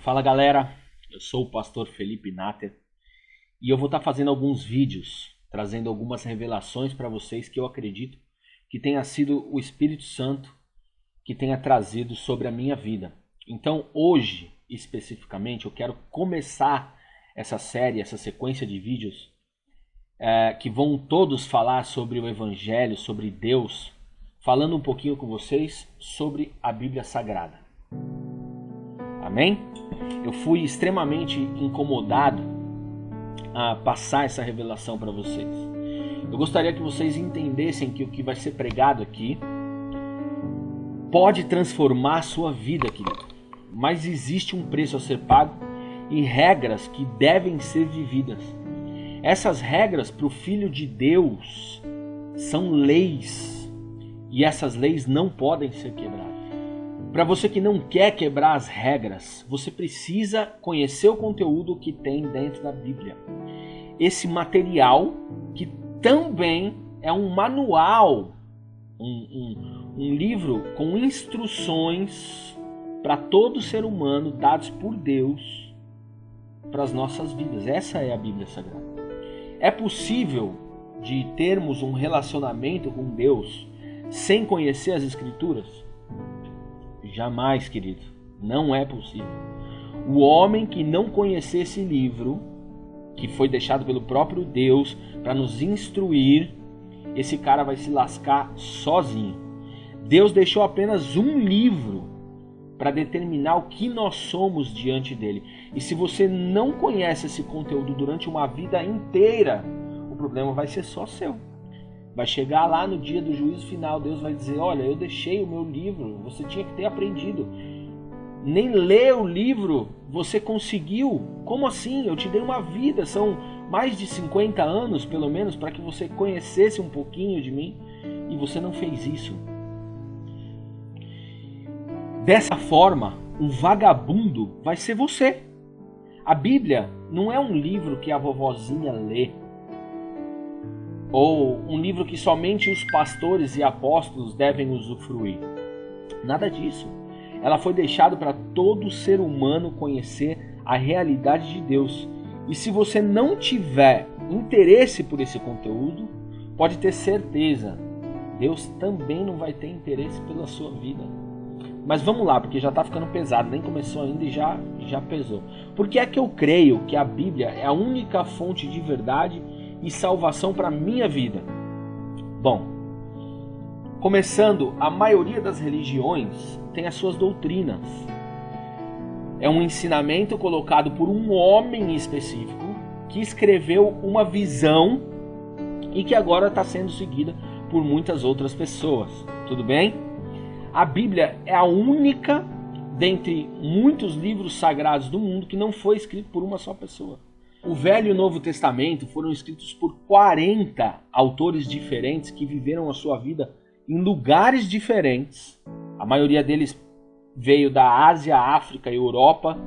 Fala galera, eu sou o pastor Felipe Natter e eu vou estar fazendo alguns vídeos, trazendo algumas revelações para vocês que eu acredito que tenha sido o Espírito Santo que tenha trazido sobre a minha vida. Então hoje, especificamente, eu quero começar essa série, essa sequência de vídeos que vão todos falar sobre o Evangelho, sobre Deus, falando um pouquinho com vocês sobre a Bíblia Sagrada. Amém? Eu fui extremamente incomodado a passar essa revelação para vocês. Eu gostaria que vocês entendessem que o que vai ser pregado aqui pode transformar a sua vida, querido. Mas existe um preço a ser pago e regras que devem ser vividas. Essas regras para o Filho de Deus são leis e essas leis não podem ser quebradas. Para você que não quer quebrar as regras, você precisa conhecer o conteúdo que tem dentro da Bíblia. Esse material que também é um manual, um livro com instruções para todo ser humano dados por Deus para as nossas vidas. Essa é a Bíblia Sagrada. É possível de termos um relacionamento com Deus sem conhecer as Escrituras? Jamais, querido, não é possível. O homem que não conhecer esse livro, que foi deixado pelo próprio Deus para nos instruir, esse cara vai se lascar sozinho. Deus deixou apenas um livro para determinar o que nós somos diante dele. E se você não conhece esse conteúdo durante uma vida inteira, o problema vai ser só seu. Vai chegar lá no dia do juízo final, Deus vai dizer, olha, eu deixei o meu livro, você tinha que ter aprendido. Nem ler o livro você conseguiu. Como assim? Eu te dei uma vida, são mais de 50 anos pelo menos para que você conhecesse um pouquinho de mim e você não fez isso. Dessa forma, um vagabundo vai ser você. A Bíblia não é um livro que a vovozinha lê, ou um livro que somente os pastores e apóstolos devem usufruir. Nada disso. Ela foi deixada para todo ser humano conhecer a realidade de Deus. E se você não tiver interesse por esse conteúdo, pode ter certeza, Deus também não vai ter interesse pela sua vida. Mas vamos lá, porque já está ficando pesado, nem começou ainda e já pesou. Por que é que eu creio que a Bíblia é a única fonte de verdade e salvação para a minha vida? Bom, começando, a maioria das religiões tem as suas doutrinas. É um ensinamento colocado por um homem específico que escreveu uma visão e que agora está sendo seguida por muitas outras pessoas. Tudo bem? A Bíblia é a única dentre muitos livros sagrados do mundo que não foi escrito por uma só pessoa. O Velho e o Novo Testamento foram escritos por 40 autores diferentes que viveram a sua vida em lugares diferentes. A maioria deles veio da Ásia, África e Europa,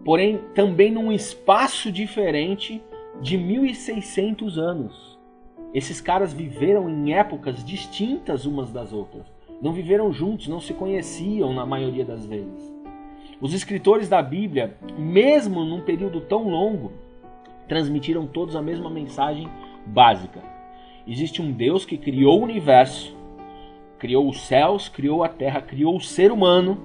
porém também num espaço diferente de 1600 anos. Esses caras viveram em épocas distintas umas das outras. Não viveram juntos, não se conheciam na maioria das vezes. Os escritores da Bíblia, mesmo num período tão longo, transmitiram todos a mesma mensagem básica. Existe um Deus que criou o universo, criou os céus, criou a terra, criou o ser humano,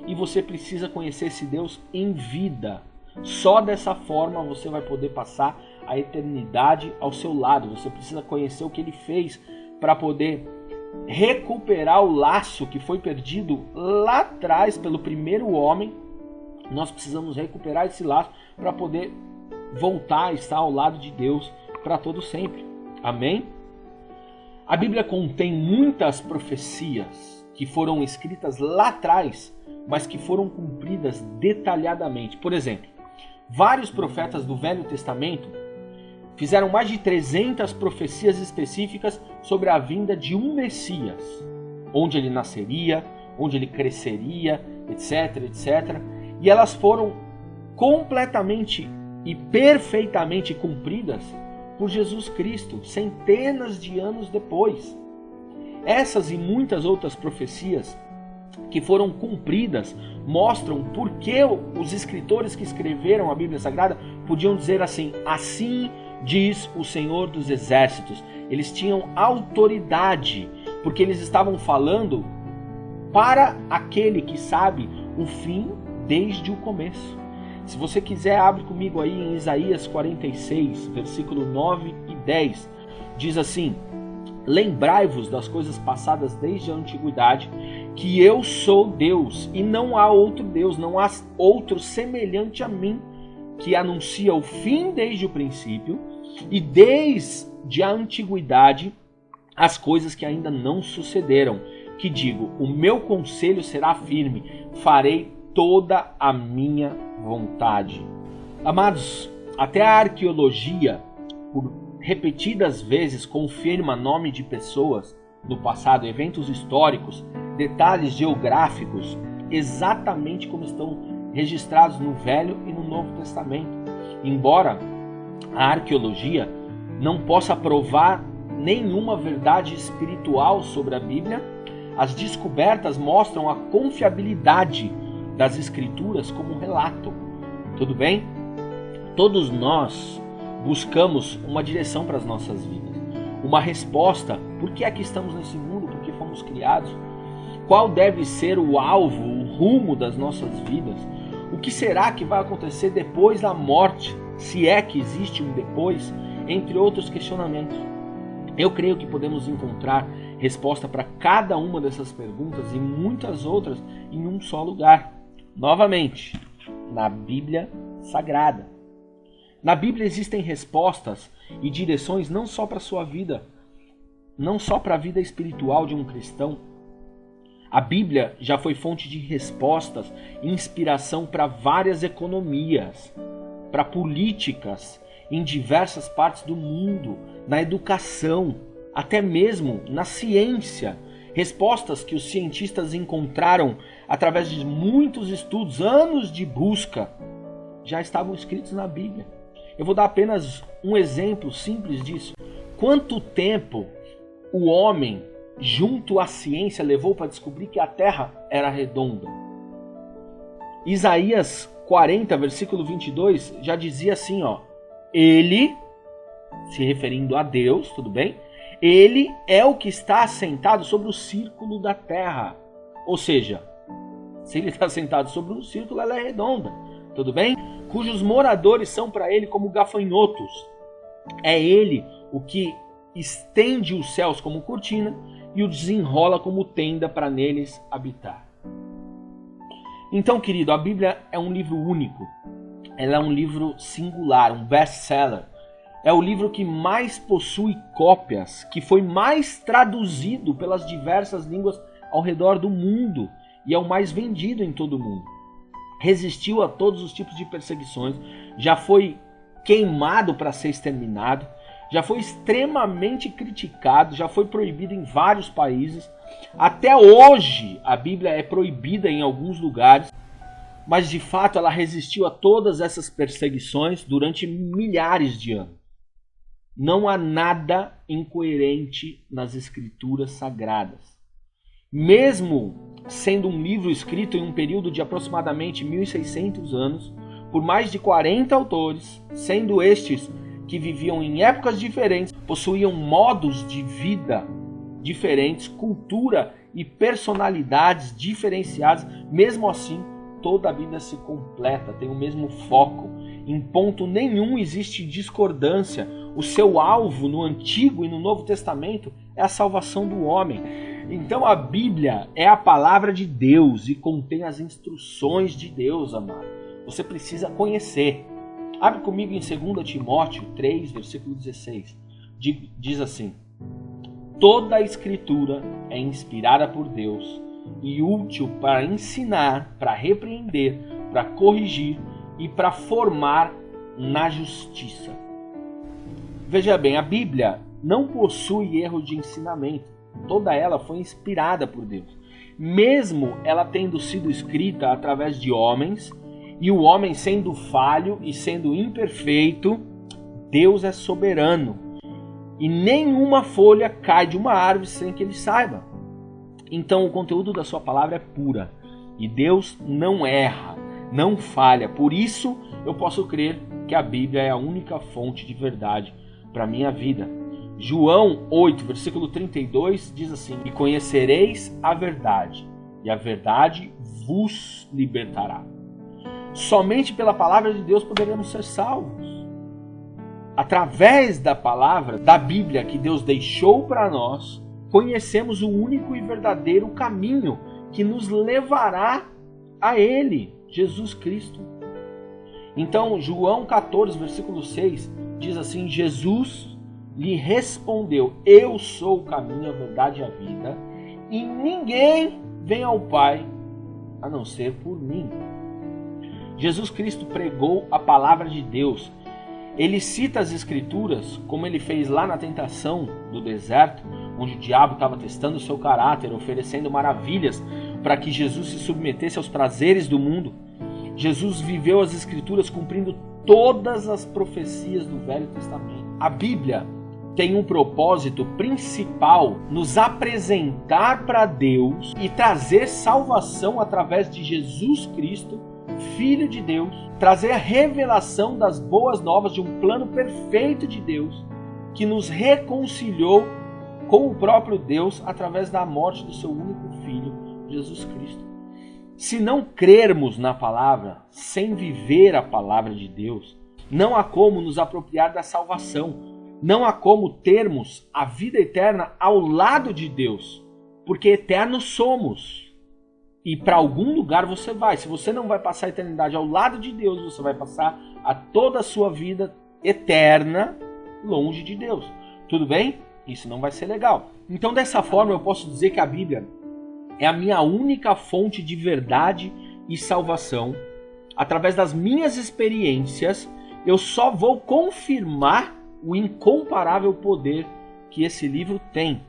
e você precisa conhecer esse Deus em vida. Só dessa forma você vai poder passar a eternidade ao seu lado. Você precisa conhecer o que ele fez para poder recuperar o laço que foi perdido lá atrás pelo primeiro homem. Nós precisamos recuperar esse laço para poder voltar a estar ao lado de Deus para todo sempre. Amém? A Bíblia contém muitas profecias que foram escritas lá atrás, mas que foram cumpridas detalhadamente. Por exemplo, vários profetas do Velho Testamento fizeram mais de 300 profecias específicas sobre a vinda de um Messias, onde ele nasceria, onde ele cresceria, etc, etc. E elas foram completamente e perfeitamente cumpridas por Jesus Cristo, centenas de anos depois. Essas e muitas outras profecias que foram cumpridas mostram por que os escritores que escreveram a Bíblia Sagrada podiam dizer assim: assim diz o Senhor dos Exércitos. Eles tinham autoridade, porque eles estavam falando para aquele que sabe o fim desde o começo. Se você quiser, abre comigo aí em Isaías 46, versículo 9 e 10. Diz assim: lembrai-vos das coisas passadas desde a antiguidade, que eu sou Deus e não há outro Deus, não há outro semelhante a mim, que anuncia o fim desde o princípio e desde a antiguidade as coisas que ainda não sucederam, que digo, o meu conselho será firme, farei toda a minha vontade. Amados, até a arqueologia, por repetidas vezes, confirma nome de pessoas no passado, eventos históricos, detalhes geográficos, exatamente como estão registrados no Velho e no Novo Testamento. Embora a arqueologia não possa provar nenhuma verdade espiritual sobre a Bíblia, as descobertas mostram a confiabilidade das Escrituras como um relato. Tudo bem? Todos nós buscamos uma direção para as nossas vidas, uma resposta. Por que é que estamos nesse mundo? Por que fomos criados? Qual deve ser o alvo, o rumo das nossas vidas? O que será que vai acontecer depois da morte? Se é que existe um depois, entre outros questionamentos. Eu creio que podemos encontrar resposta para cada uma dessas perguntas e muitas outras em um só lugar. Novamente, na Bíblia Sagrada. Na Bíblia existem respostas e direções não só para a sua vida, não só para a vida espiritual de um cristão. A Bíblia já foi fonte de respostas e inspiração para várias economias, para políticas em diversas partes do mundo, na educação, até mesmo na ciência. Respostas que os cientistas encontraram através de muitos estudos, anos de busca, já estavam escritos na Bíblia. Eu vou dar apenas um exemplo simples disso. Quanto tempo o homem, junto à ciência, levou para descobrir que a Terra era redonda? Isaías 40, versículo 22, já dizia assim, ó: ele, se referindo a Deus, tudo bem? Ele é o que está assentado sobre o círculo da terra. Ou seja, se ele está assentado sobre um círculo, ela é redonda, tudo bem? Cujos moradores são para ele como gafanhotos. É ele o que estende os céus como cortina e o desenrola como tenda para neles habitar. Então, querido, a Bíblia é um livro único. Ela é um livro singular, um best-seller. É o livro que mais possui cópias, que foi mais traduzido pelas diversas línguas ao redor do mundo e é o mais vendido em todo o mundo. Resistiu a todos os tipos de perseguições, já foi queimado para ser exterminado, já foi extremamente criticado, já foi proibido em vários países. Até hoje a Bíblia é proibida em alguns lugares, mas de fato ela resistiu a todas essas perseguições durante milhares de anos. Não há nada incoerente nas Escrituras Sagradas. Mesmo sendo um livro escrito em um período de aproximadamente 1600 anos, por mais de 40 autores, sendo estes que viviam em épocas diferentes, possuíam modos de vida diferentes, cultura e personalidades diferenciadas, mesmo assim, toda a Bíblia se completa, tem o mesmo foco. Em ponto nenhum existe discordância. O seu alvo no Antigo e no Novo Testamento é a salvação do homem. Então a Bíblia é a palavra de Deus e contém as instruções de Deus, amado. Você precisa conhecer. Abre comigo em 2 Timóteo 3, versículo 16. Diz assim: toda a Escritura é inspirada por Deus e útil para ensinar, para repreender, para corrigir e para formar na justiça. Veja bem, a Bíblia não possui erro de ensinamento. Toda ela foi inspirada por Deus. Mesmo ela tendo sido escrita através de homens, e o homem sendo falho e sendo imperfeito, Deus é soberano. E nenhuma folha cai de uma árvore sem que ele saiba. Então o conteúdo da sua palavra é pura. E Deus não erra, não falha. Por isso eu posso crer que a Bíblia é a única fonte de verdade para a minha vida. João 8, versículo 32 diz assim: E conhecereis a verdade, e a verdade vos libertará. Somente pela palavra de Deus poderemos ser salvos. Através da palavra, da Bíblia que Deus deixou para nós, conhecemos o único e verdadeiro caminho que nos levará a Ele, Jesus Cristo. Então, João 14, versículo 6, diz assim: Jesus lhe respondeu: Eu sou o caminho, a verdade e a vida, e ninguém vem ao Pai a não ser por mim. Jesus Cristo pregou a palavra de Deus. Ele cita as Escrituras, como ele fez lá na tentação do deserto, onde o diabo estava testando o seu caráter, oferecendo maravilhas para que Jesus se submetesse aos prazeres do mundo. Jesus viveu as Escrituras cumprindo todas as profecias do Velho Testamento. A Bíblia tem um propósito principal: nos apresentar para Deus e trazer salvação através de Jesus Cristo, Filho de Deus, trazer a revelação das boas novas de um plano perfeito de Deus, que nos reconciliou com o próprio Deus através da morte do seu único Filho, Jesus Cristo. Se não crermos na palavra, sem viver a palavra de Deus, não há como nos apropriar da salvação, não há como termos a vida eterna ao lado de Deus, porque eternos somos. E para algum lugar você vai. Se você não vai passar a eternidade ao lado de Deus, você vai passar a toda a sua vida eterna longe de Deus. Tudo bem? Isso não vai ser legal. Então, dessa forma, eu posso dizer que a Bíblia é a minha única fonte de verdade e salvação. Através das minhas experiências, eu só vou confirmar o incomparável poder que esse livro tem.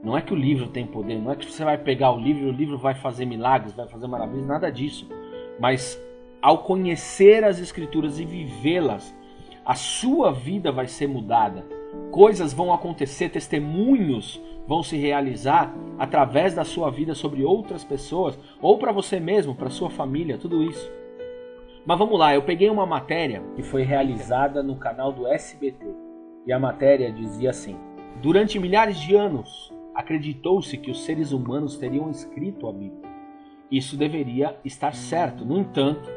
Não é que o livro tem poder, não é que você vai pegar o livro vai fazer milagres, vai fazer maravilhas, nada disso. Mas ao conhecer as Escrituras e vivê-las, a sua vida vai ser mudada. Coisas vão acontecer, testemunhos vão se realizar através da sua vida sobre outras pessoas, ou para você mesmo, para sua família, tudo isso. Mas vamos lá, eu peguei uma matéria que foi realizada no canal do SBT. E a matéria dizia assim: durante milhares de anos, acreditou-se que os seres humanos teriam escrito a Bíblia. Isso deveria estar certo. No entanto,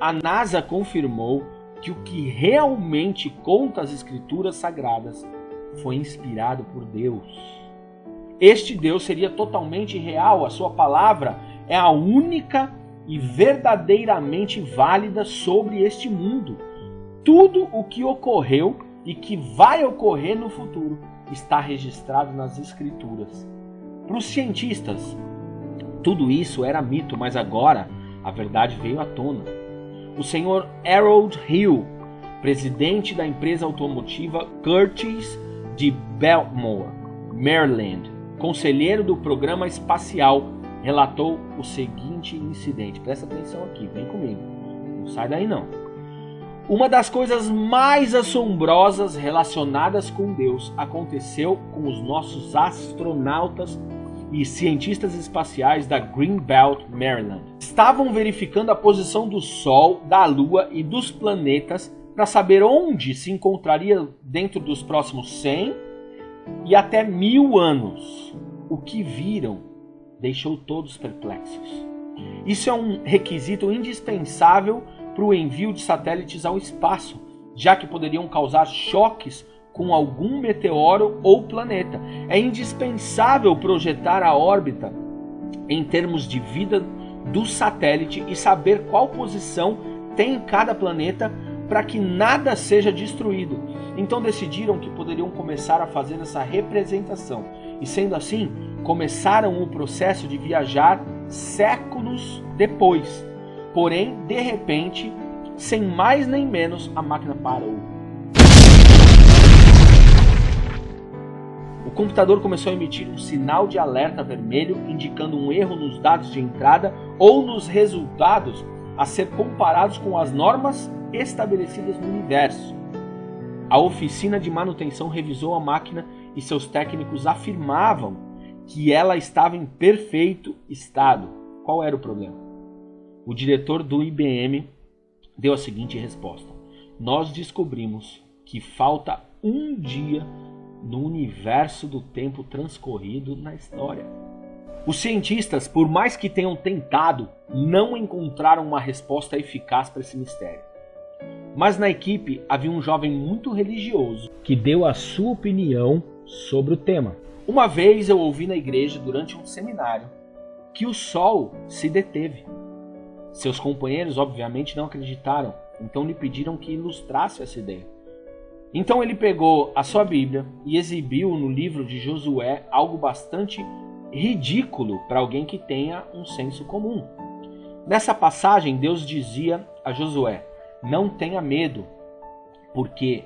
a NASA confirmou que o que realmente conta as Escrituras Sagradas foi inspirado por Deus. Este Deus seria totalmente real. A sua palavra é a única e verdadeiramente válida sobre este mundo. Tudo o que ocorreu e que vai ocorrer no futuro está registrado nas Escrituras. Para os cientistas, tudo isso era mito, mas agora a verdade veio à tona. O senhor Harold Hill, presidente da empresa automotiva Curtiss de Baltimore, Maryland, conselheiro do programa espacial, relatou o seguinte incidente. Presta atenção aqui, vem comigo. Não sai daí não. Uma das coisas mais assombrosas relacionadas com Deus aconteceu com os nossos astronautas e cientistas espaciais da Greenbelt, Maryland. Estavam verificando a posição do Sol, da Lua e dos planetas para saber onde se encontraria dentro dos próximos 100 e até 1000 anos. O que viram deixou todos perplexos. Isso é um requisito indispensável para o envio de satélites ao espaço, já que poderiam causar choques com algum meteoro ou planeta. É indispensável projetar a órbita em termos de vida do satélite e saber qual posição tem cada planeta para que nada seja destruído. Então decidiram que poderiam começar a fazer essa representação. E sendo assim, começaram o processo de viajar séculos depois. Porém, de repente, sem mais nem menos, a máquina parou. O computador começou a emitir um sinal de alerta vermelho, indicando um erro nos dados de entrada ou nos resultados a ser comparados com as normas estabelecidas no universo. A oficina de manutenção revisou a máquina e seus técnicos afirmavam que ela estava em perfeito estado. Qual era o problema? O diretor do IBM deu a seguinte resposta: nós descobrimos que falta um dia no universo do tempo transcorrido na história. Os cientistas, por mais que tenham tentado, não encontraram uma resposta eficaz para esse mistério. Mas na equipe havia um jovem muito religioso que deu a sua opinião sobre o tema. Uma vez eu ouvi na igreja, durante um seminário, que o sol se deteve. Seus companheiros, obviamente, não acreditaram, então lhe pediram que ilustrasse essa ideia. Então ele pegou a sua Bíblia e exibiu no livro de Josué algo bastante ridículo para alguém que tenha um senso comum. Nessa passagem, Deus dizia a Josué: não tenha medo, porque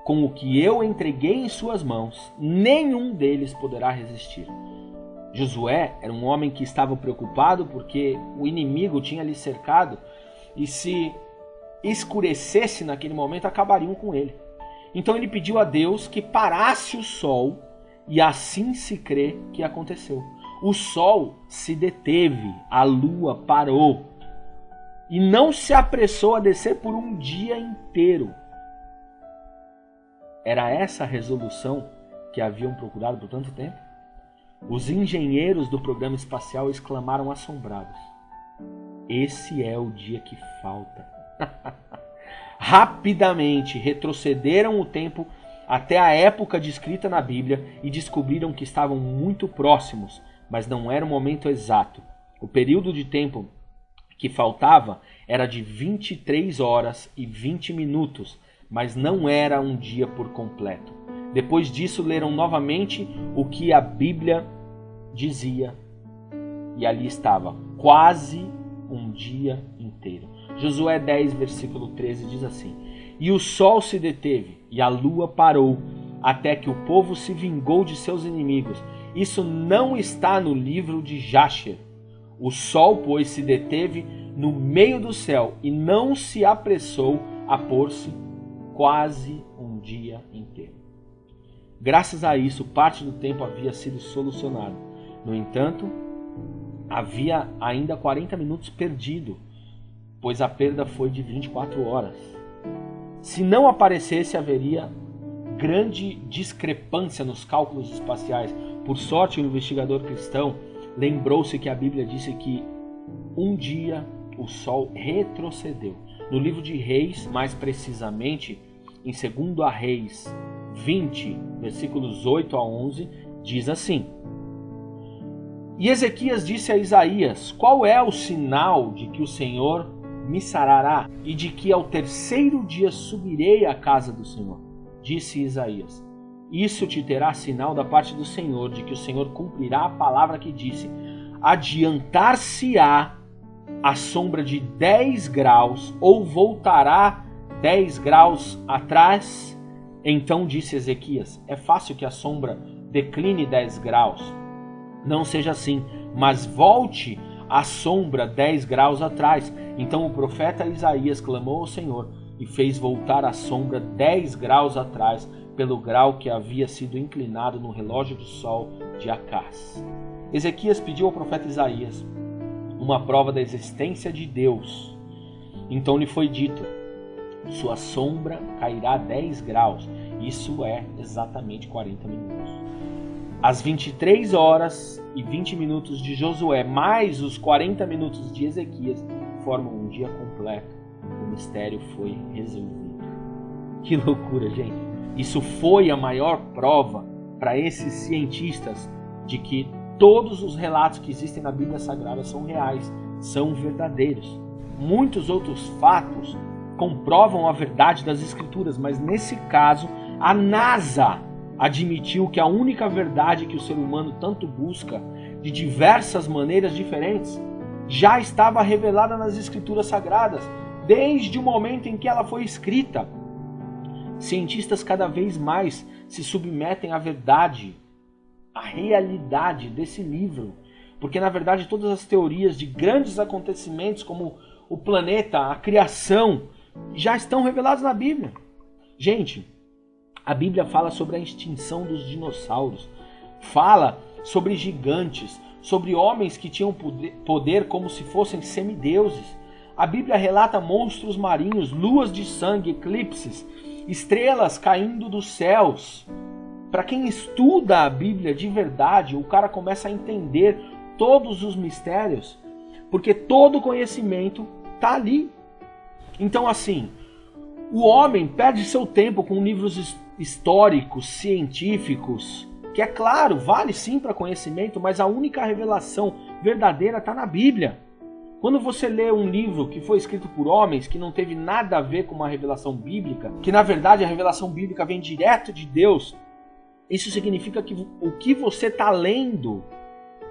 com o que eu entreguei em suas mãos, nenhum deles poderá resistir. Josué era um homem que estava preocupado porque o inimigo tinha lhe cercado e se escurecesse naquele momento, acabariam com ele. Então ele pediu a Deus que parasse o sol e assim se crê que aconteceu. O sol se deteve, a lua parou e não se apressou a descer por um dia inteiro. Era essa a resolução que haviam procurado por tanto tempo? Os engenheiros do programa espacial exclamaram assombrados: esse é o dia que falta. Rapidamente retrocederam o tempo até a época descrita na Bíblia e descobriram que estavam muito próximos, mas não era o momento exato. O período de tempo que faltava era de 23 horas e 20 minutos, mas não era um dia por completo. Depois disso, leram novamente o que a Bíblia dizia, e ali estava: quase um dia inteiro. Josué 10, versículo 13 diz assim: e o sol se deteve, e a lua parou, até que o povo se vingou de seus inimigos. Isso não está no livro de Jasher. O sol, pois, se deteve no meio do céu, e não se apressou a pôr-se quase um dia inteiro. Graças a isso, parte do tempo havia sido solucionado. No entanto, havia ainda 40 minutos perdido, pois a perda foi de 24 horas. Se não aparecesse, haveria grande discrepância nos cálculos espaciais. Por sorte, o investigador cristão lembrou-se que a Bíblia disse que um dia o Sol retrocedeu. No livro de Reis, mais precisamente, em 2 Reis 20, versículos 8 a 11, diz assim: e Ezequias disse a Isaías: qual é o sinal de que o Senhor me sarará e de que ao terceiro dia subirei à casa do Senhor? Disse Isaías: isso te terá sinal da parte do Senhor, de que o Senhor cumprirá a palavra que disse: adiantar-se-á a sombra de 10 graus ou voltará 10 graus atrás? Então disse Ezequias: é fácil que a sombra decline 10 graus. Não seja assim, mas volte a sombra 10 graus atrás. Então o profeta Isaías clamou ao Senhor e fez voltar a sombra 10 graus atrás, pelo grau que havia sido inclinado no relógio do sol de Acás. Ezequias pediu ao profeta Isaías uma prova da existência de Deus. Então lhe foi dito: sua sombra cairá 10 graus. Isso é exatamente 40 minutos. As 23 horas e 20 minutos de Josué, mais os 40 minutos de Ezequias, formam um dia completo. O mistério foi resolvido. Que loucura, gente! Isso foi a maior prova para esses cientistas de que todos os relatos que existem na Bíblia Sagrada são reais, são verdadeiros. Muitos outros fatos comprovam a verdade das Escrituras, mas nesse caso, a NASA admitiu que a única verdade que o ser humano tanto busca, de diversas maneiras diferentes, já estava revelada nas Escrituras Sagradas, desde o momento em que ela foi escrita. Cientistas cada vez mais se submetem à verdade, à realidade desse livro, porque na verdade todas as teorias de grandes acontecimentos como o planeta, a criação, já estão reveladas na Bíblia. Gente, a Bíblia fala sobre a extinção dos dinossauros, fala sobre gigantes, sobre homens que tinham poder como se fossem semideuses. A Bíblia relata monstros marinhos, luas de sangue, eclipses, estrelas caindo dos céus. Para quem estuda a Bíblia de verdade, o cara começa a entender todos os mistérios, porque todo conhecimento está ali. Então, assim, o homem perde seu tempo com livros históricos, científicos, que é claro, vale sim para conhecimento, mas a única revelação verdadeira está na Bíblia. Quando você lê um livro que foi escrito por homens, que não teve nada a ver com uma revelação bíblica, que na verdade a revelação bíblica vem direto de Deus, isso significa que o que você está lendo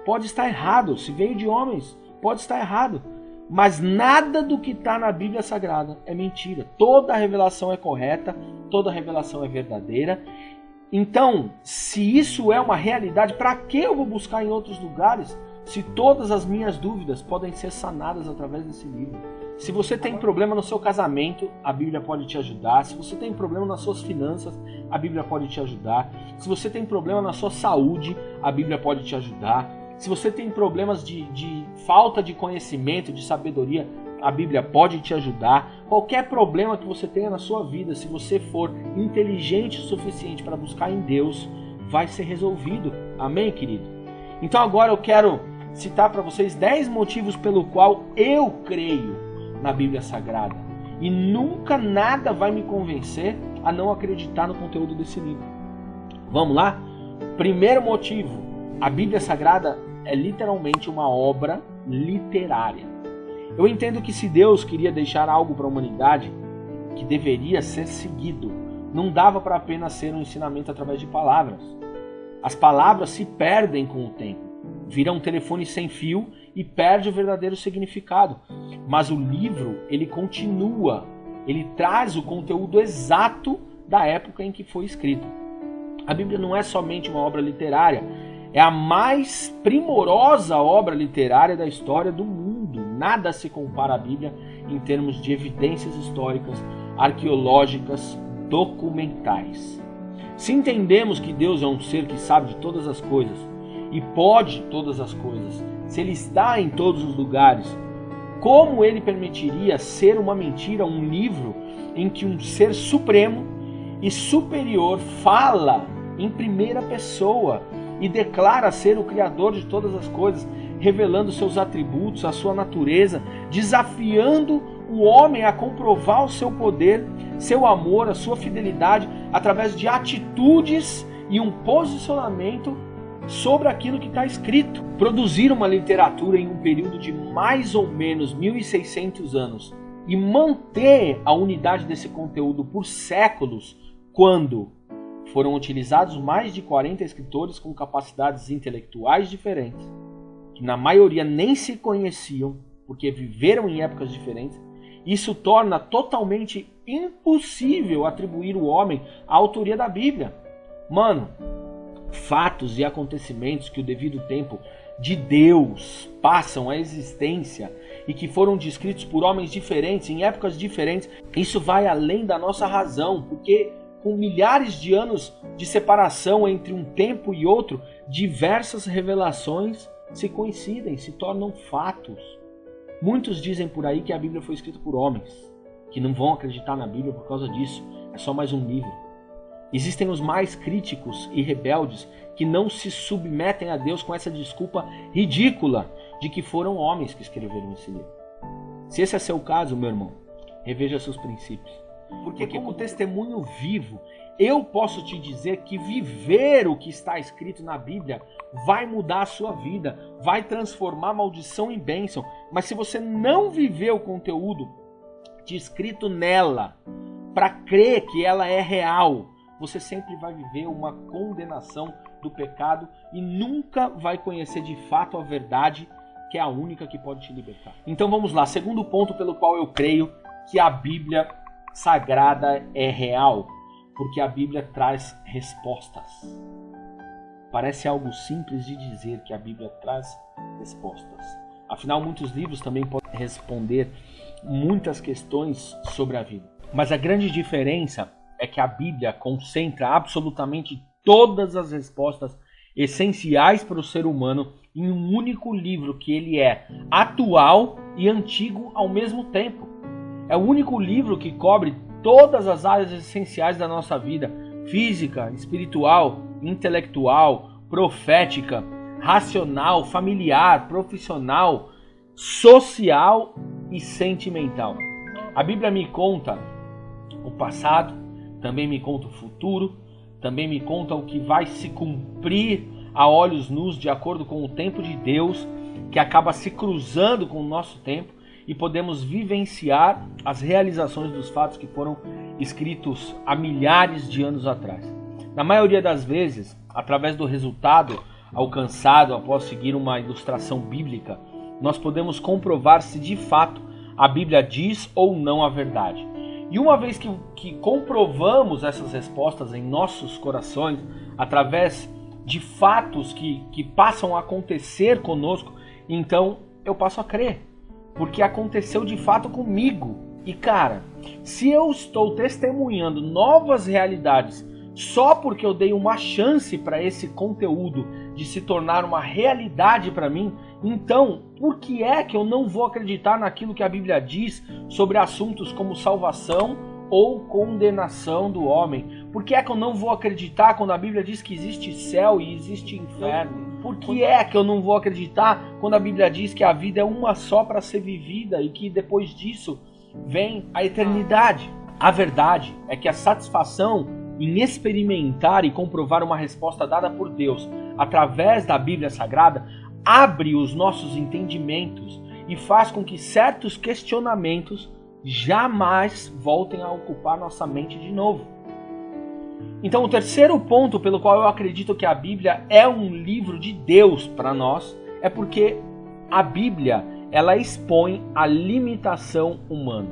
pode estar errado. Se veio de homens, pode estar errado. Mas nada do que está na Bíblia Sagrada é mentira. Toda a revelação é correta, toda a revelação é verdadeira. Então, se isso é uma realidade, para que eu vou buscar em outros lugares se todas as minhas dúvidas podem ser sanadas através desse livro? Se você tem problema no seu casamento, a Bíblia pode te ajudar. Se você tem problema nas suas finanças, a Bíblia pode te ajudar. Se você tem problema na sua saúde, a Bíblia pode te ajudar. Se você tem problemas de falta de conhecimento, de sabedoria, a Bíblia pode te ajudar. Qualquer problema que você tenha na sua vida, se você for inteligente o suficiente para buscar em Deus, vai ser resolvido. Amém, querido? Então agora eu quero citar para vocês 10 motivos pelo qual eu creio na Bíblia Sagrada. E nunca nada vai me convencer a não acreditar no conteúdo desse livro. Vamos lá? Primeiro motivo, a Bíblia Sagrada é literalmente uma obra literária. Eu entendo que se Deus queria deixar algo para a humanidade que deveria ser seguido, não dava para apenas ser um ensinamento através de palavras. As palavras se perdem com o tempo, viram um telefone sem fio e perde o verdadeiro significado. Mas o livro, ele continua, ele traz o conteúdo exato da época em que foi escrito. A Bíblia não é somente uma obra literária, é a mais primorosa obra literária da história do mundo. Nada se compara à Bíblia em termos de evidências históricas, arqueológicas, documentais. Se entendemos que Deus é um ser que sabe de todas as coisas e pode todas as coisas, se Ele está em todos os lugares, como Ele permitiria ser uma mentira um livro em que um ser supremo e superior fala em primeira pessoa e declara ser o Criador de todas as coisas, revelando seus atributos, a sua natureza, desafiando o homem a comprovar o seu poder, seu amor, a sua fidelidade, através de atitudes e um posicionamento sobre aquilo que está escrito. Produzir uma literatura em um período de mais ou menos 1.600 anos e manter a unidade desse conteúdo por séculos, quando foram utilizados mais de 40 escritores com capacidades intelectuais diferentes, que na maioria nem se conheciam, porque viveram em épocas diferentes. Isso torna totalmente impossível atribuir o homem à autoria da Bíblia. Mano, fatos e acontecimentos que o devido tempo de Deus passam à existência e que foram descritos por homens diferentes, em épocas diferentes, isso vai além da nossa razão, porque com milhares de anos de separação entre um tempo e outro, diversas revelações se coincidem, se tornam fatos. Muitos dizem por aí que a Bíblia foi escrita por homens, que não vão acreditar na Bíblia por causa disso, é só mais um livro. Existem os mais críticos e rebeldes que não se submetem a Deus com essa desculpa ridícula de que foram homens que escreveram esse livro. Se esse é seu caso, meu irmão, reveja seus princípios. Porque como testemunho vivo, eu posso te dizer que viver o que está escrito na Bíblia vai mudar a sua vida, vai transformar maldição em bênção. Mas se você não viver o conteúdo descrito nela, para crer que ela é real, você sempre vai viver uma condenação do pecado e nunca vai conhecer de fato a verdade, que é a única que pode te libertar. Então vamos lá, segundo ponto pelo qual eu creio que a Bíblia Sagrada é real, porque a Bíblia traz respostas. Parece algo simples de dizer que a Bíblia traz respostas. Afinal, muitos livros também podem responder muitas questões sobre a vida. Mas a grande diferença é que a Bíblia concentra absolutamente todas as respostas essenciais para o ser humano em um único livro que ele é atual e antigo ao mesmo tempo. É o único livro que cobre todas as áreas essenciais da nossa vida: física, espiritual, intelectual, profética, racional, familiar, profissional, social e sentimental. A Bíblia me conta o passado, também me conta o futuro, também me conta o que vai se cumprir a olhos nus de acordo com o tempo de Deus, que acaba se cruzando com o nosso tempo, e podemos vivenciar as realizações dos fatos que foram escritos há milhares de anos atrás. Na maioria das vezes, através do resultado alcançado após seguir uma ilustração bíblica, nós podemos comprovar se de fato a Bíblia diz ou não a verdade. E uma vez que comprovamos essas respostas em nossos corações, através de fatos que passam a acontecer conosco, então eu passo a crer, porque aconteceu de fato comigo. E cara, se eu estou testemunhando novas realidades só porque eu dei uma chance para esse conteúdo de se tornar uma realidade para mim, então por que é que eu não vou acreditar naquilo que a Bíblia diz sobre assuntos como salvação ou condenação do homem? Por que é que eu não vou acreditar quando a Bíblia diz que existe céu e existe inferno? Por que é que eu não vou acreditar quando a Bíblia diz que a vida é uma só para ser vivida e que depois disso vem a eternidade? A verdade é que a satisfação em experimentar e comprovar uma resposta dada por Deus através da Bíblia Sagrada abre os nossos entendimentos e faz com que certos questionamentos jamais voltem a ocupar nossa mente de novo. Então, o terceiro ponto pelo qual eu acredito que a Bíblia é um livro de Deus para nós é porque a Bíblia, ela expõe a limitação humana.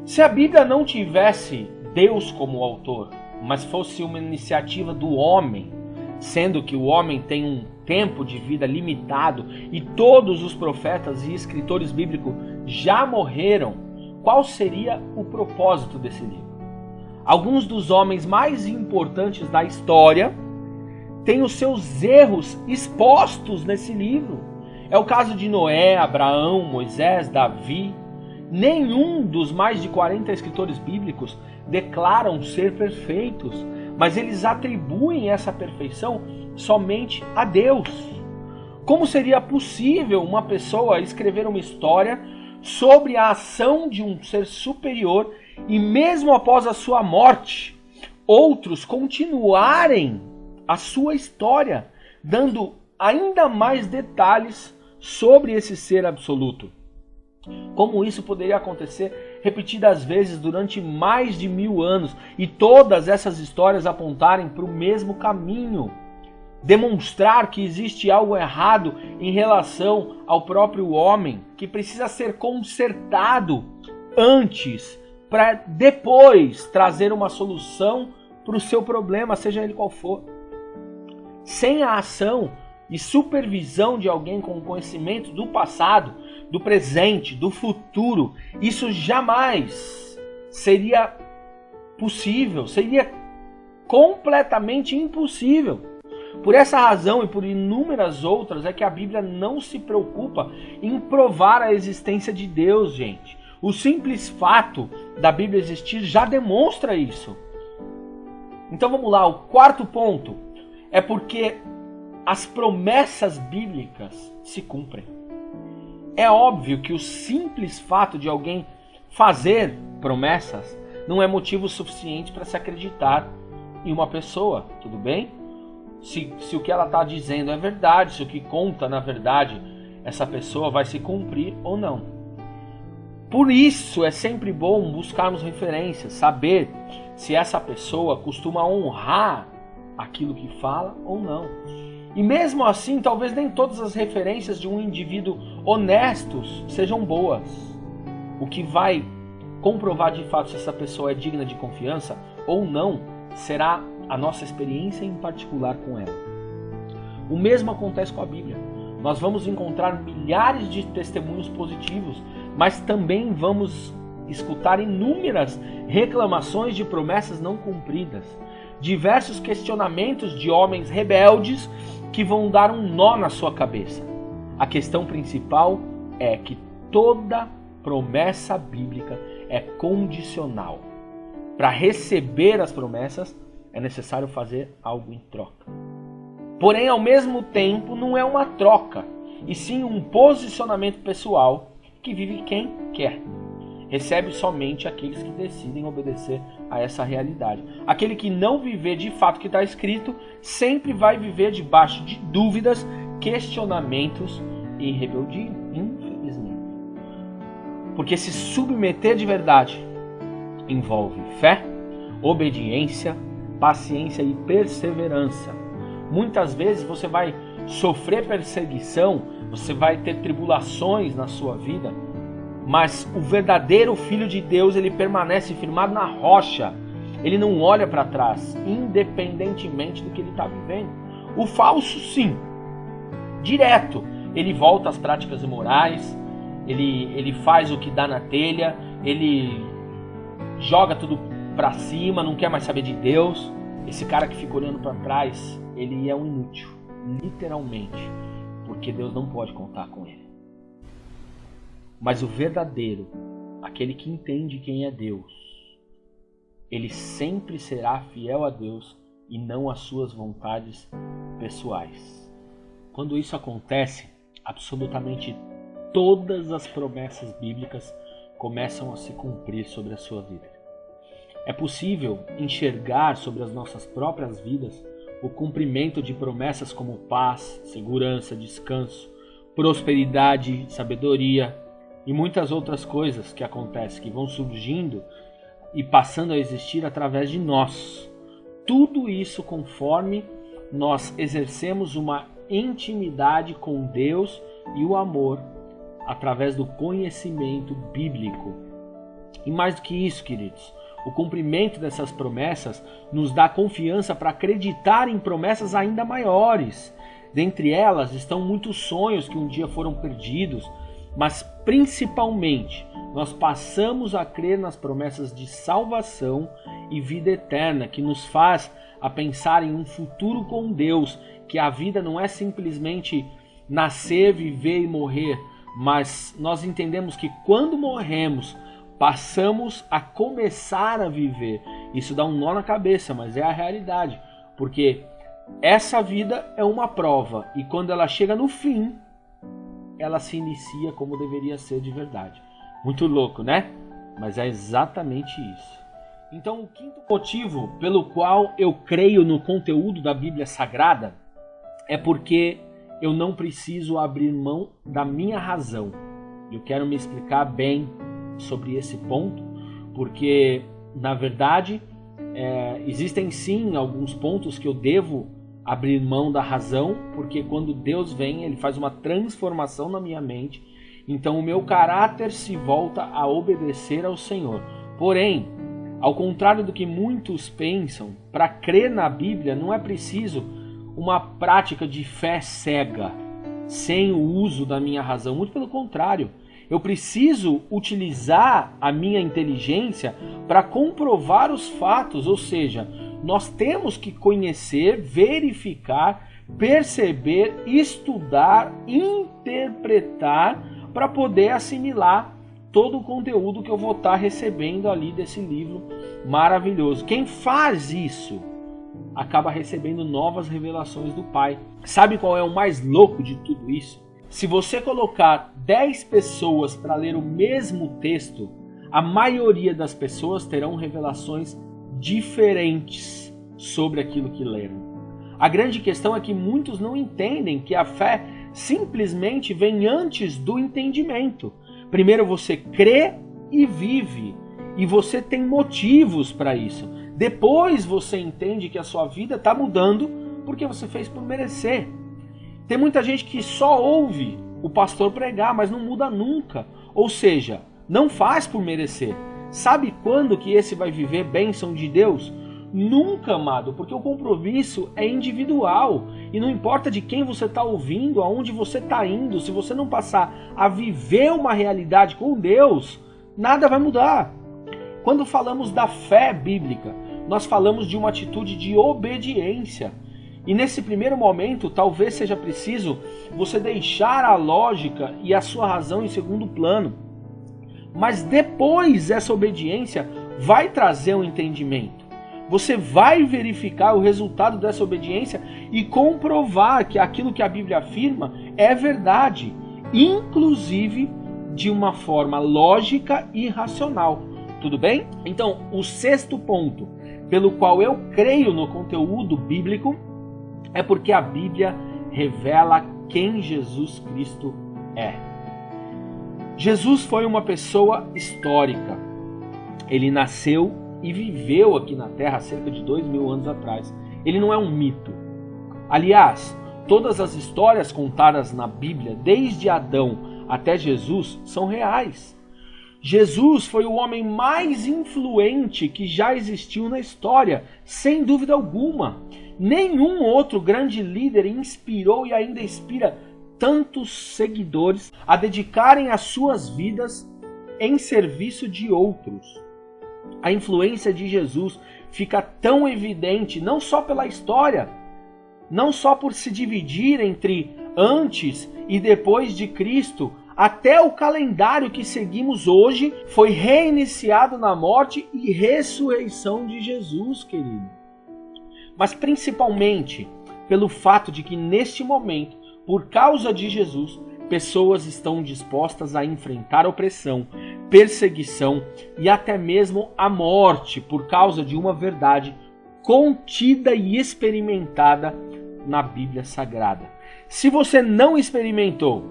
Se a Bíblia não tivesse Deus como autor, mas fosse uma iniciativa do homem, sendo que o homem tem um tempo de vida limitado e todos os profetas e escritores bíblicos já morreram, qual seria o propósito desse livro? Alguns dos homens mais importantes da história têm os seus erros expostos nesse livro. É o caso de Noé, Abraão, Moisés, Davi. Nenhum dos mais de 40 escritores bíblicos declaram ser perfeitos, mas eles atribuem essa perfeição somente a Deus. Como seria possível uma pessoa escrever uma história sobre a ação de um ser superior e mesmo após a sua morte, outros continuarem a sua história, dando ainda mais detalhes sobre esse ser absoluto? Como isso poderia acontecer repetidas vezes durante mais de 1000 anos e todas essas histórias apontarem para o mesmo caminho? Demonstrar que existe algo errado em relação ao próprio homem, que precisa ser consertado antes, para depois trazer uma solução para o seu problema, seja ele qual for. Sem a ação e supervisão de alguém com conhecimento do passado, do presente, do futuro, isso jamais seria possível, seria completamente impossível. Por essa razão e por inúmeras outras é que a Bíblia não se preocupa em provar a existência de Deus, gente. O simples fato da Bíblia existir já demonstra isso. Então vamos lá, o quarto ponto é porque as promessas bíblicas se cumprem. É óbvio que o simples fato de alguém fazer promessas não é motivo suficiente para se acreditar em uma pessoa, tudo bem? Se o que ela está dizendo é verdade, se o que conta na verdade, essa pessoa vai se cumprir ou não. Por isso é sempre bom buscarmos referências, saber se essa pessoa costuma honrar aquilo que fala ou não. E mesmo assim, talvez nem todas as referências de um indivíduo honestos sejam boas. O que vai comprovar de fato se essa pessoa é digna de confiança ou não será a nossa experiência em particular com ela. O mesmo acontece com a Bíblia. Nós vamos encontrar milhares de testemunhos positivos, mas também vamos escutar inúmeras reclamações de promessas não cumpridas. diversos questionamentos de homens rebeldes que vão dar um nó na sua cabeça. A questão principal é que toda promessa bíblica é condicional. Para receber as promessas, é necessário fazer algo em troca. Porém, ao mesmo tempo, não é uma troca, e sim um posicionamento pessoal que vive quem quer. Recebe somente aqueles que decidem obedecer a essa realidade. Aquele que não viver de fato o que está escrito, sempre vai viver debaixo de dúvidas, questionamentos e rebeldia, infelizmente. Porque se submeter de verdade envolve fé, obediência, paciência e perseverança. Muitas vezes você vai sofrer perseguição, você vai ter tribulações na sua vida, mas o verdadeiro Filho de Deus, ele permanece firmado na rocha. Ele não olha para trás, independentemente do que ele está vivendo. O falso, sim, direto, ele volta às práticas imorais, ele faz o que dá na telha, ele joga tudo para cima, não quer mais saber de Deus. Esse cara que fica olhando para trás, ele é um inútil, literalmente, porque Deus não pode contar com ele. Mas o verdadeiro, aquele que entende quem é Deus, ele sempre será fiel a Deus e não às suas vontades pessoais. Quando isso acontece, absolutamente todas as promessas bíblicas começam a se cumprir sobre a sua vida. É possível enxergar sobre as nossas próprias vidas o cumprimento de promessas como paz, segurança, descanso, prosperidade, sabedoria e muitas outras coisas que acontecem, que vão surgindo e passando a existir através de nós. Tudo isso conforme nós exercemos uma intimidade com Deus e o amor através do conhecimento bíblico. E mais do que isso, queridos, o cumprimento dessas promessas nos dá confiança para acreditar em promessas ainda maiores. Dentre elas estão muitos sonhos que um dia foram perdidos, mas principalmente nós passamos a crer nas promessas de salvação e vida eterna, que nos faz a pensar em um futuro com Deus, que a vida não é simplesmente nascer, viver e morrer, mas nós entendemos que quando morremos, passamos a começar a viver. Isso dá um nó na cabeça, mas é a realidade, porque essa vida é uma prova e quando ela chega no fim, ela se inicia como deveria ser de verdade. Muito louco, né? Mas é exatamente isso. Então, o quinto motivo pelo qual eu creio no conteúdo da Bíblia Sagrada é porque eu não preciso abrir mão da minha razão. Eu quero me explicar bem sobre esse ponto, porque, na verdade, existem sim alguns pontos que eu devo abrir mão da razão, porque quando Deus vem, Ele faz uma transformação na minha mente, então o meu caráter se volta a obedecer ao Senhor. Porém, ao contrário do que muitos pensam, para crer na Bíblia não é preciso uma prática de fé cega, sem o uso da minha razão. Muito pelo contrário, eu preciso utilizar a minha inteligência para comprovar os fatos, ou seja, nós temos que conhecer, verificar, perceber, estudar, interpretar para poder assimilar todo o conteúdo que eu vou estar recebendo ali desse livro maravilhoso. Quem faz isso acaba recebendo novas revelações do Pai. Sabe qual é o mais louco de tudo isso? Se você colocar 10 pessoas para ler o mesmo texto, a maioria das pessoas terão revelações diferentes sobre aquilo que leram. A grande questão é que muitos não entendem que a fé simplesmente vem antes do entendimento. Primeiro você crê e vive, e você tem motivos para isso. Depois você entende que a sua vida está mudando porque você fez por merecer. Tem muita gente que só ouve o pastor pregar, mas não muda nunca. Ou seja, não faz por merecer. Sabe quando que esse vai viver bênção de Deus? Nunca, amado, porque o compromisso é individual. E não importa de quem você está ouvindo, aonde você está indo, se você não passar a viver uma realidade com Deus, nada vai mudar. Quando falamos da fé bíblica, nós falamos de uma atitude de obediência. E nesse primeiro momento, talvez seja preciso você deixar a lógica e a sua razão em segundo plano. Mas depois essa obediência vai trazer um entendimento. Você vai verificar o resultado dessa obediência e comprovar que aquilo que a Bíblia afirma é verdade, inclusive de uma forma lógica e racional. Tudo bem? Então, o sexto ponto pelo qual eu creio no conteúdo bíblico é porque a Bíblia revela quem Jesus Cristo é. Jesus foi uma pessoa histórica. Ele nasceu e viveu aqui na Terra há cerca de 2000 anos atrás. Ele não é um mito. Aliás, todas as histórias contadas na Bíblia, desde Adão até Jesus, são reais. Jesus foi o homem mais influente que já existiu na história, sem dúvida alguma. Nenhum outro grande líder inspirou e ainda inspira tantos seguidores a dedicarem as suas vidas em serviço de outros. A influência de Jesus fica tão evidente não só pela história, não só por se dividir entre antes e depois de Cristo, até o calendário que seguimos hoje foi reiniciado na morte e ressurreição de Jesus, querido. Mas principalmente pelo fato de que neste momento, por causa de Jesus, pessoas estão dispostas a enfrentar opressão, perseguição e até mesmo a morte por causa de uma verdade contida e experimentada na Bíblia Sagrada. Se você não experimentou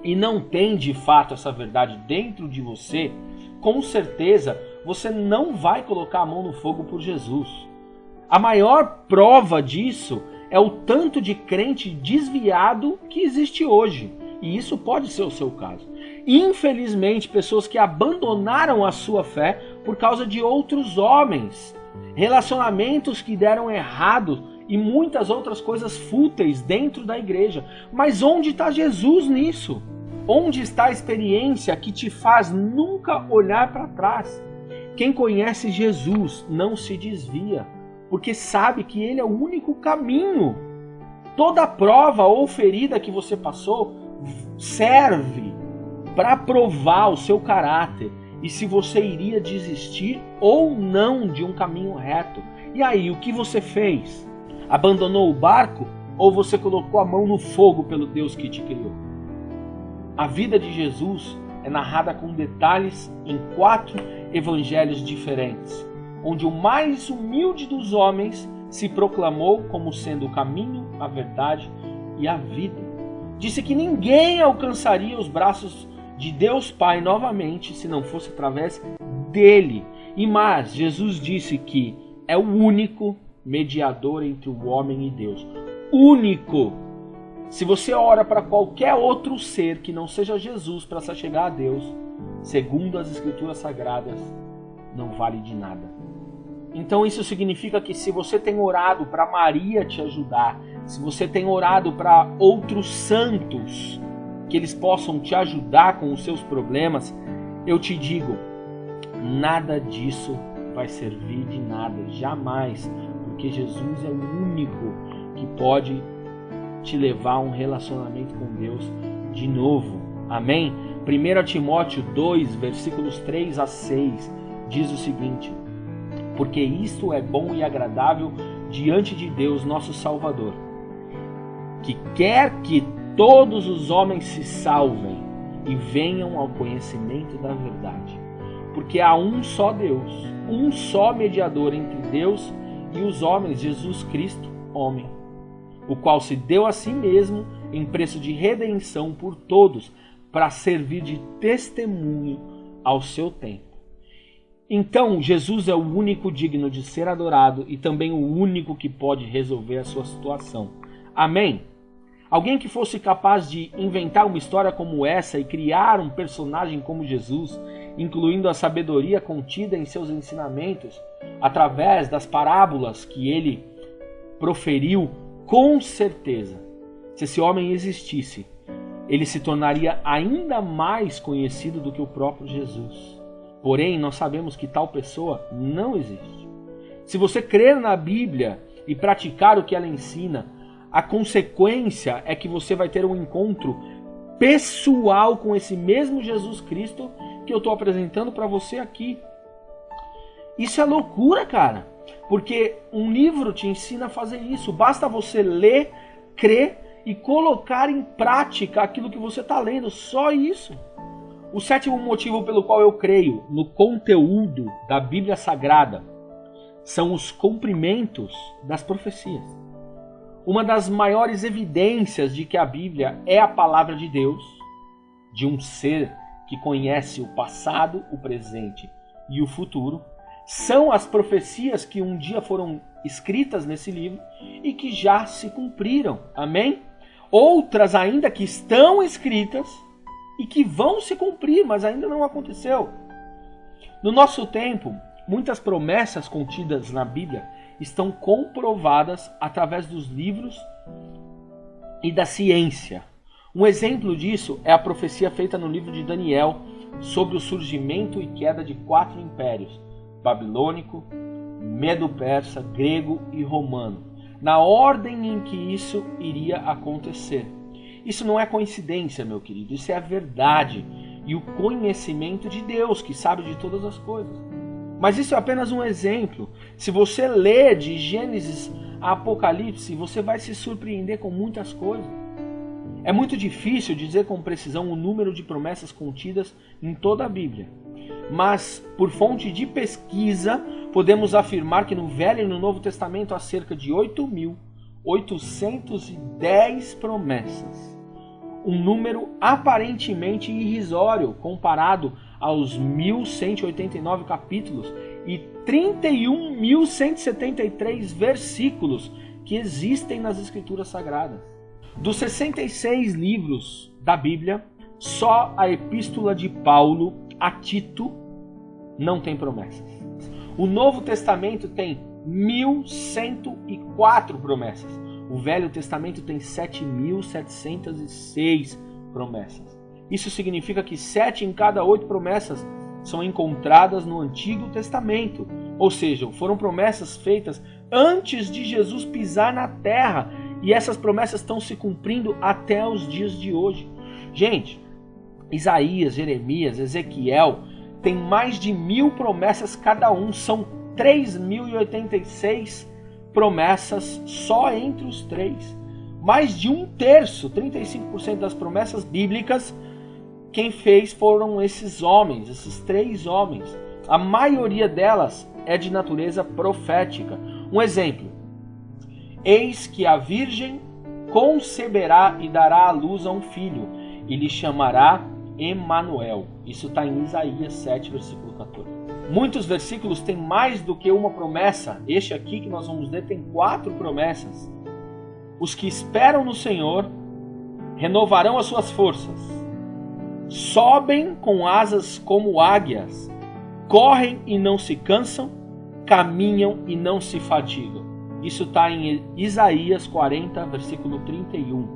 e não tem de fato essa verdade dentro de você, com certeza você não vai colocar a mão no fogo por Jesus. A maior prova disso é o tanto de crente desviado que existe hoje. E isso pode ser o seu caso. Infelizmente, pessoas que abandonaram a sua fé por causa de outros homens, relacionamentos que deram errado e muitas outras coisas fúteis dentro da igreja. Mas onde está Jesus nisso? Onde está a experiência que te faz nunca olhar para trás? Quem conhece Jesus não se desvia, porque sabe que Ele é o único caminho. Toda prova ou ferida que você passou serve para provar o seu caráter e se você iria desistir ou não de um caminho reto. E aí, o que você fez? Abandonou o barco ou você colocou a mão no fogo pelo Deus que te criou? A vida de Jesus é narrada com detalhes em 4 evangelhos diferentes, onde o mais humilde dos homens se proclamou como sendo o caminho, a verdade e a vida. Disse que ninguém alcançaria os braços de Deus Pai novamente se não fosse através dele. E mais, Jesus disse que é o único mediador entre o homem e Deus. Único! Se você ora para qualquer outro ser que não seja Jesus para se chegar a Deus, segundo as Escrituras Sagradas, não vale de nada. Então isso significa que se você tem orado para Maria te ajudar, se você tem orado para outros santos, que eles possam te ajudar com os seus problemas, eu te digo, nada disso vai servir de nada, jamais, porque Jesus é o único que pode te levar a um relacionamento com Deus de novo. Amém? 1 Timóteo 2, versículos 3 a 6, diz o seguinte: porque isto é bom e agradável diante de Deus, nosso Salvador, que quer que todos os homens se salvem e venham ao conhecimento da verdade. Porque há um só Deus, um só mediador entre Deus e os homens, Jesus Cristo, homem, o qual se deu a si mesmo em preço de redenção por todos, para servir de testemunho ao seu tempo. Então, Jesus é o único digno de ser adorado e também o único que pode resolver a sua situação. Amém? Alguém que fosse capaz de inventar uma história como essa e criar um personagem como Jesus, incluindo a sabedoria contida em seus ensinamentos, através das parábolas que ele proferiu, com certeza, se esse homem existisse, ele se tornaria ainda mais conhecido do que o próprio Jesus. Porém, nós sabemos que tal pessoa não existe. Se você crer na Bíblia e praticar o que ela ensina, a consequência é que você vai ter um encontro pessoal com esse mesmo Jesus Cristo que eu estou apresentando para você aqui. Isso é loucura, cara. Porque um livro te ensina a fazer isso. Basta você ler, crer e colocar em prática aquilo que você está lendo. Só isso. O sétimo motivo pelo qual eu creio no conteúdo da Bíblia Sagrada são os cumprimentos das profecias. Uma das maiores evidências de que a Bíblia é a palavra de Deus, de um ser que conhece o passado, o presente e o futuro, são as profecias que um dia foram escritas nesse livro e que já se cumpriram. Amém? Outras ainda que estão escritas e que vão se cumprir, mas ainda não aconteceu. No nosso tempo, muitas promessas contidas na Bíblia estão comprovadas através dos livros e da ciência. Um exemplo disso é a profecia feita no livro de Daniel sobre o surgimento e queda de 4 impérios: babilônico, medo-persa, grego e romano, na ordem em que isso iria acontecer. Isso não é coincidência, meu querido, isso é a verdade e o conhecimento de Deus, que sabe de todas as coisas. Mas isso é apenas um exemplo. Se você ler de Gênesis a Apocalipse, você vai se surpreender com muitas coisas. É muito difícil dizer com precisão o número de promessas contidas em toda a Bíblia. Mas, por fonte de pesquisa, podemos afirmar que no Velho e no Novo Testamento há cerca de 8.810 promessas. Um número aparentemente irrisório comparado aos 1.189 capítulos e 31.173 versículos que existem nas Escrituras Sagradas. Dos 66 livros da Bíblia, só a Epístola de Paulo a Tito não tem promessas. O Novo Testamento tem 1.104 promessas. O Velho Testamento tem 7.706 promessas. Isso significa que 7 em cada 8 promessas são encontradas no Antigo Testamento. Ou seja, foram promessas feitas antes de Jesus pisar na terra. E essas promessas estão se cumprindo até os dias de hoje. Gente, Isaías, Jeremias, Ezequiel tem mais de 1.000 promessas cada um. São 3.086 promessas só entre os três. Mais de 1/3, 35% das promessas bíblicas, quem fez foram esses homens, esses 3 homens. A maioria delas é de natureza profética. Um exemplo: eis que a virgem conceberá e dará à luz a um filho, e lhe chamará Emanuel. Isso está em Isaías 7, versículo 14. Muitos versículos têm mais do que uma promessa. Este aqui que nós vamos ler tem 4 promessas. Os que esperam no Senhor renovarão as suas forças. Sobem com asas como águias. Correm e não se cansam. Caminham e não se fatigam. Isso está em Isaías 40, versículo 31.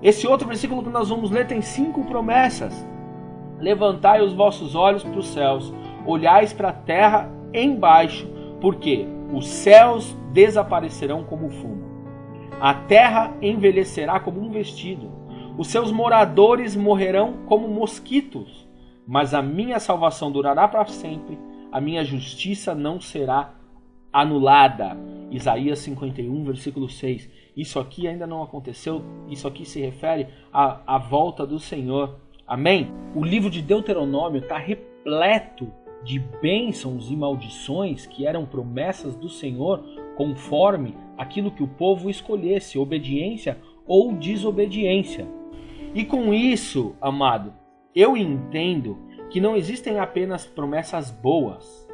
Esse outro versículo que nós vamos ler tem 5 promessas. Levantai os vossos olhos para os céus, olhais para a terra embaixo, porque os céus desaparecerão como fumo. A terra envelhecerá como um vestido. Os seus moradores morrerão como mosquitos. Mas a minha salvação durará para sempre. A minha justiça não será anulada. Isaías 51, versículo 6. Isso aqui ainda não aconteceu. Isso aqui se refere à volta do Senhor. Amém? O livro de Deuteronômio está repleto de bênçãos e maldições que eram promessas do Senhor conforme aquilo que o povo escolhesse, obediência ou desobediência. E com isso, amado, eu entendo que não existem apenas promessas boas,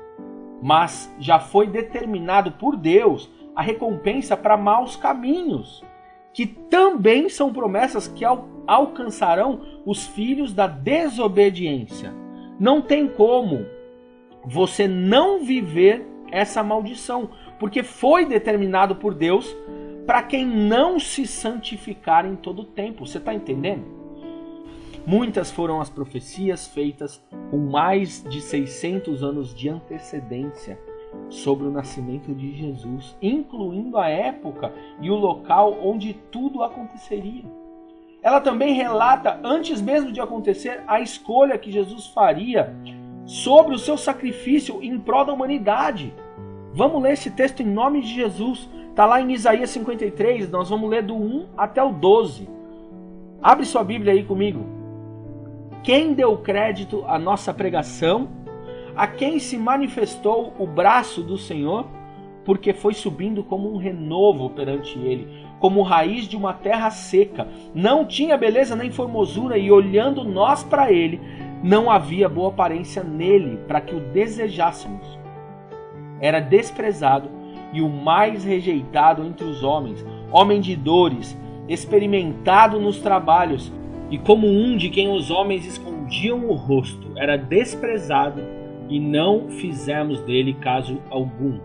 mas já foi determinado por Deus a recompensa para maus caminhos, que também são promessas que alcançarão os filhos da desobediência. Não tem como você não viver essa maldição, porque foi determinado por Deus para quem não se santificar em todo o tempo. Você está entendendo? Muitas foram as profecias feitas com mais de 600 anos de antecedência. sobre o nascimento de Jesus, incluindo a época e o local onde tudo aconteceria. Ela também relata, antes mesmo de acontecer, a escolha que Jesus faria sobre o seu sacrifício em prol da humanidade. Vamos ler esse texto em nome de Jesus. Está lá em Isaías 53, nós vamos ler do 1 até o 12. Abre sua Bíblia aí comigo. Quem deu crédito à nossa pregação? A quem se manifestou o braço do Senhor? Porque foi subindo como um renovo perante ele, como raiz de uma terra seca. Não tinha beleza nem formosura, e olhando nós para ele, não havia boa aparência nele, para que o desejássemos. Era desprezado e o mais rejeitado entre os homens, homem de dores, experimentado nos trabalhos, e como um de quem os homens escondiam o rosto, era desprezado e não fizemos dele caso algum.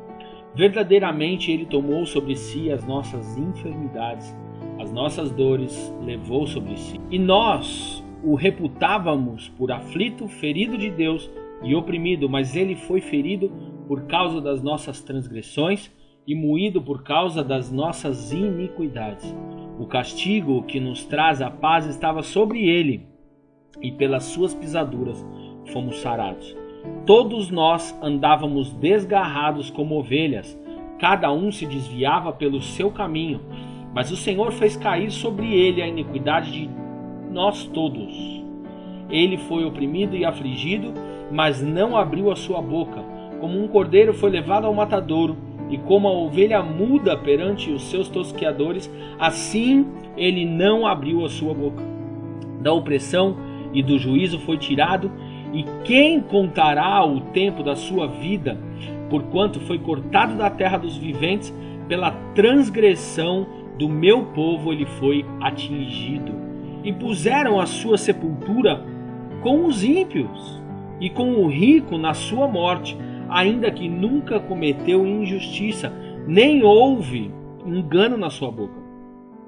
Verdadeiramente ele tomou sobre si as nossas enfermidades, as nossas dores levou sobre si. E nós o reputávamos por aflito, ferido de Deus e oprimido, mas ele foi ferido por causa das nossas transgressões e moído por causa das nossas iniquidades. O castigo que nos traz a paz estava sobre ele, e pelas suas pisaduras fomos sarados. Todos nós andávamos desgarrados como ovelhas, cada um se desviava pelo seu caminho, mas o Senhor fez cair sobre ele a iniquidade de nós todos. Ele foi oprimido e afligido, mas não abriu a sua boca. Como um cordeiro foi levado ao matadouro, e como a ovelha muda perante os seus tosqueadores, assim ele não abriu a sua boca. Da opressão e do juízo foi tirado, e quem contará o tempo da sua vida? Porquanto foi cortado da terra dos viventes, pela transgressão do meu povo ele foi atingido. E puseram a sua sepultura com os ímpios, e com o rico na sua morte, ainda que nunca cometeu injustiça, nem houve engano na sua boca.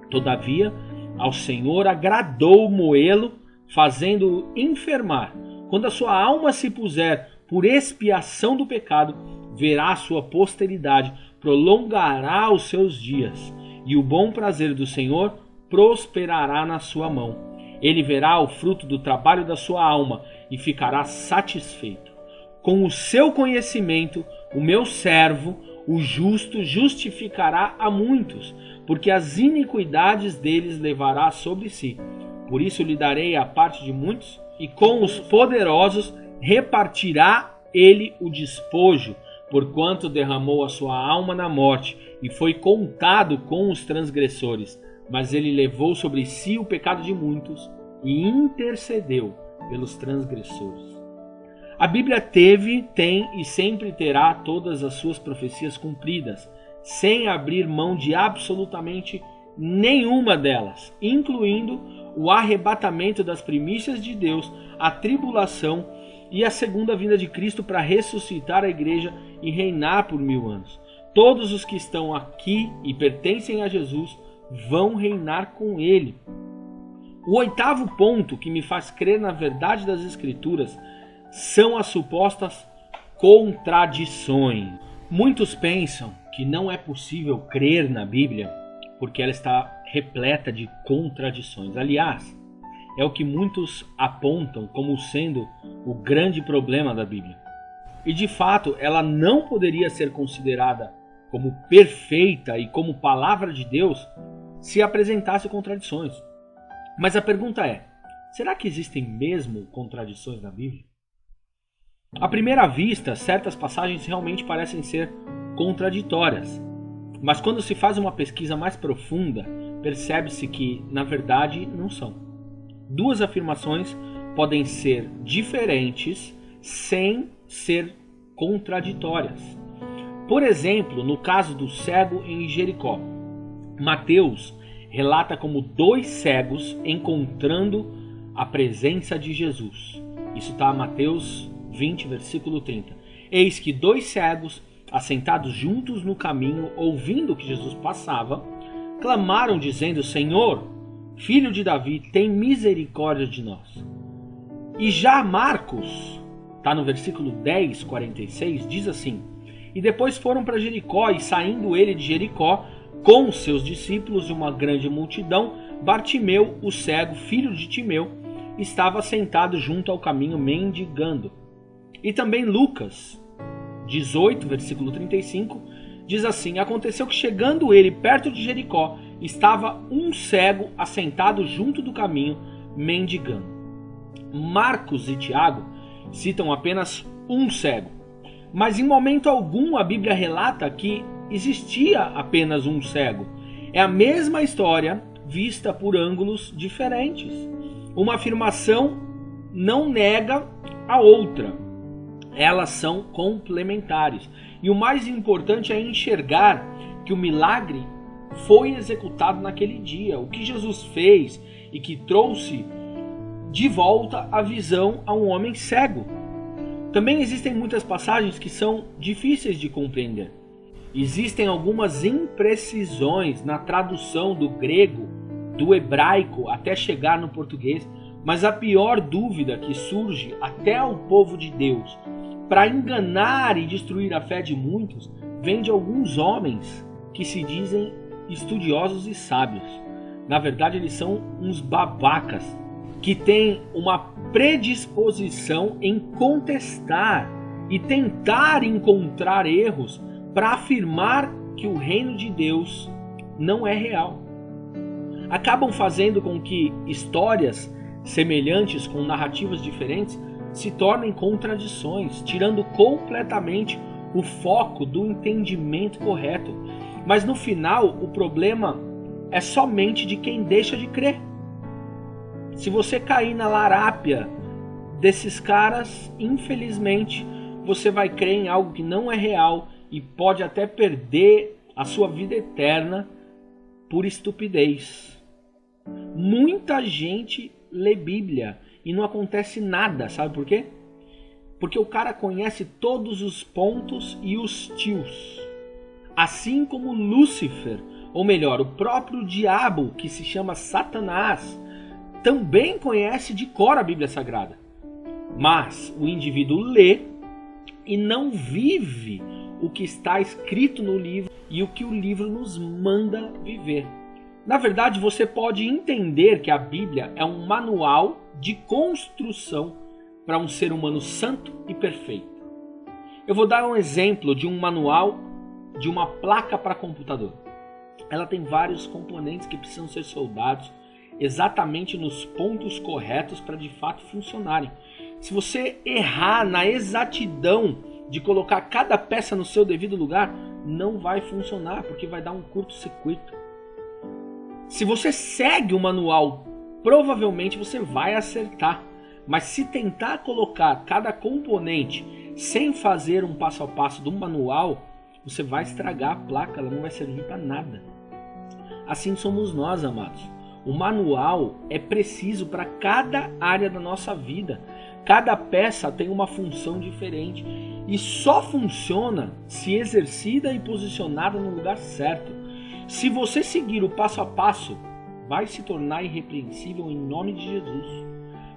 Todavia, ao Senhor agradou moê-lo, fazendo-o enfermar. Quando a sua alma se puser por expiação do pecado, verá a sua posteridade, prolongará os seus dias, e o bom prazer do Senhor prosperará na sua mão. Ele verá o fruto do trabalho da sua alma e ficará satisfeito. Com o seu conhecimento, o meu servo, o justo, justificará a muitos, porque as iniquidades deles levará sobre si. Por isso lhe darei a parte de muitos, e com os poderosos repartirá ele o despojo, porquanto derramou a sua alma na morte, e foi contado com os transgressores. Mas ele levou sobre si o pecado de muitos, e intercedeu pelos transgressores. A Bíblia teve, tem e sempre terá todas as suas profecias cumpridas, sem abrir mão de absolutamente nenhuma delas, incluindo o arrebatamento das primícias de Deus, a tribulação e a segunda vinda de Cristo para ressuscitar a igreja e reinar por 1000 anos. Todos os que estão aqui e pertencem a Jesus vão reinar com ele. O 8º ponto que me faz crer na verdade das Escrituras são as supostas contradições. Muitos pensam que não é possível crer na Bíblia porque ela está repleta de contradições. Aliás, é o que muitos apontam como sendo o grande problema da Bíblia. E de fato, ela não poderia ser considerada como perfeita e como palavra de Deus se apresentasse contradições. Mas a pergunta é, será que existem mesmo contradições na Bíblia? À primeira vista, certas passagens realmente parecem ser contraditórias, mas quando se faz uma pesquisa mais profunda, percebe-se que, na verdade, não são. Duas afirmações podem ser diferentes sem ser contraditórias. Por exemplo, no caso do cego em Jericó, Mateus relata como 2 cegos encontrando a presença de Jesus. Isso está em Mateus 20, versículo 30. Eis que 2 cegos, assentados juntos no caminho, ouvindo que Jesus passava, clamaram dizendo: Senhor, Filho de Davi, tem misericórdia de nós. E já Marcos, está no versículo 10, 46, diz assim: E depois foram para Jericó, e saindo ele de Jericó, com os seus discípulos e uma grande multidão, Bartimeu, o cego, filho de Timeu, estava sentado junto ao caminho mendigando. E também Lucas 18, versículo 35, diz assim: aconteceu que chegando ele perto de Jericó, estava um cego assentado junto do caminho mendigando. Marcos e Tiago citam apenas um cego, mas em momento algum a Bíblia relata que existia apenas um cego. É a mesma história vista por ângulos diferentes. Uma afirmação não nega a outra. Elas são complementares. E o mais importante é enxergar que o milagre foi executado naquele dia. O que Jesus fez e que trouxe de volta a visão a um homem cego. Também existem muitas passagens que são difíceis de compreender. Existem algumas imprecisões na tradução do grego, do hebraico, até chegar no português, mas a pior dúvida que surge até ao povo de Deus para enganar e destruir a fé de muitos vem de alguns homens que se dizem estudiosos e sábios. Na verdade, eles são uns babacas que têm uma predisposição em contestar e tentar encontrar erros para afirmar que o reino de Deus não é real. Acabam fazendo com que histórias semelhantes com narrativas diferentes se tornem contradições, tirando completamente o foco do entendimento correto. Mas no final, o problema é somente de quem deixa de crer. Se você cair na larápia desses caras, infelizmente, você vai crer em algo que não é real e pode até perder a sua vida eterna por estupidez. Muita gente lê Bíblia e não acontece nada, sabe por quê? Porque o cara conhece todos os pontos e os tios. Assim como Lúcifer, ou melhor, o próprio diabo, que se chama Satanás, também conhece de cor a Bíblia Sagrada. Mas o indivíduo lê e não vive o que está escrito no livro e o que o livro nos manda viver. Na verdade, você pode entender que a Bíblia é um manual de construção para um ser humano santo e perfeito. Eu vou dar um exemplo de um manual de uma placa para computador. Ela tem vários componentes que precisam ser soldados exatamente nos pontos corretos para de fato funcionarem. Se você errar na exatidão de colocar cada peça no seu devido lugar, não vai funcionar, porque vai dar um curto-circuito. Se você segue o manual, provavelmente você vai acertar. Mas se tentar colocar cada componente sem fazer um passo a passo do manual, você vai estragar a placa, ela não vai servir para nada. Assim somos nós, amados. O manual é preciso para cada área da nossa vida. Cada peça tem uma função diferente e só funciona se exercida e posicionada no lugar certo. Se você seguir o passo a passo, vai se tornar irrepreensível em nome de Jesus.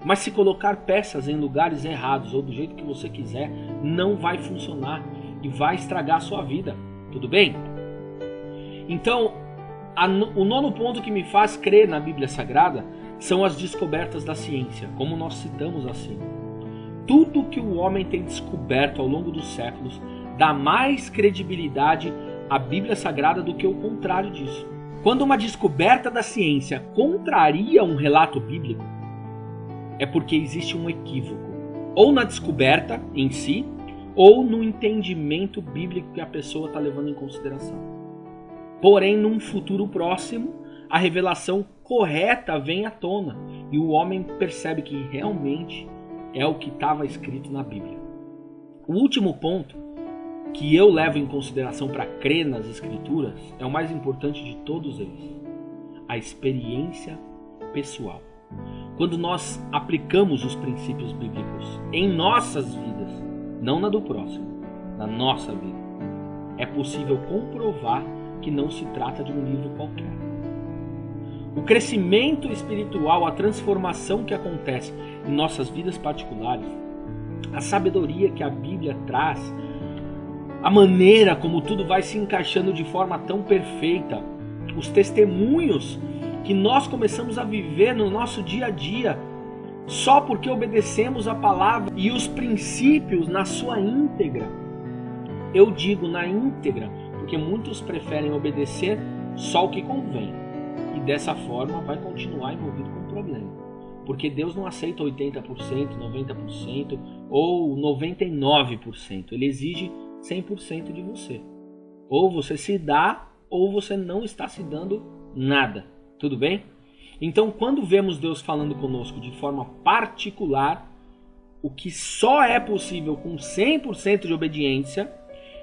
Mas se colocar peças em lugares errados ou do jeito que você quiser, não vai funcionar e vai estragar a sua vida. Tudo bem? Então, o nono ponto que me faz crer na Bíblia Sagrada são as descobertas da ciência, como nós citamos assim. Tudo que o homem tem descoberto ao longo dos séculos dá mais credibilidade à Bíblia Sagrada do que o contrário disso. Quando uma descoberta da ciência contraria um relato bíblico, é porque existe um equívoco, ou na descoberta em si, ou no entendimento bíblico que a pessoa está levando em consideração. Porém, num futuro próximo, a revelação correta vem à tona e o homem percebe que realmente é o que estava escrito na Bíblia. O último ponto que eu levo em consideração para crer nas Escrituras é o mais importante de todos eles: a experiência pessoal. Quando nós aplicamos os princípios bíblicos em nossas vidas, não na do próximo, na nossa vida, é possível comprovar que não se trata de um livro qualquer. O crescimento espiritual, a transformação que acontece em nossas vidas particulares, a sabedoria que a Bíblia traz, a maneira como tudo vai se encaixando de forma tão perfeita, os testemunhos que nós começamos a viver no nosso dia a dia, só porque obedecemos a palavra e os princípios na sua íntegra. Eu digo na íntegra, porque muitos preferem obedecer só o que convém, e dessa forma vai continuar envolvido com o problema. Porque Deus não aceita 80%, 90% ou 99%. Ele exige 100% de você. Ou você se dá, ou você não está se dando nada. Tudo bem? Então, quando vemos Deus falando conosco de forma particular, o que só é possível com 100% de obediência,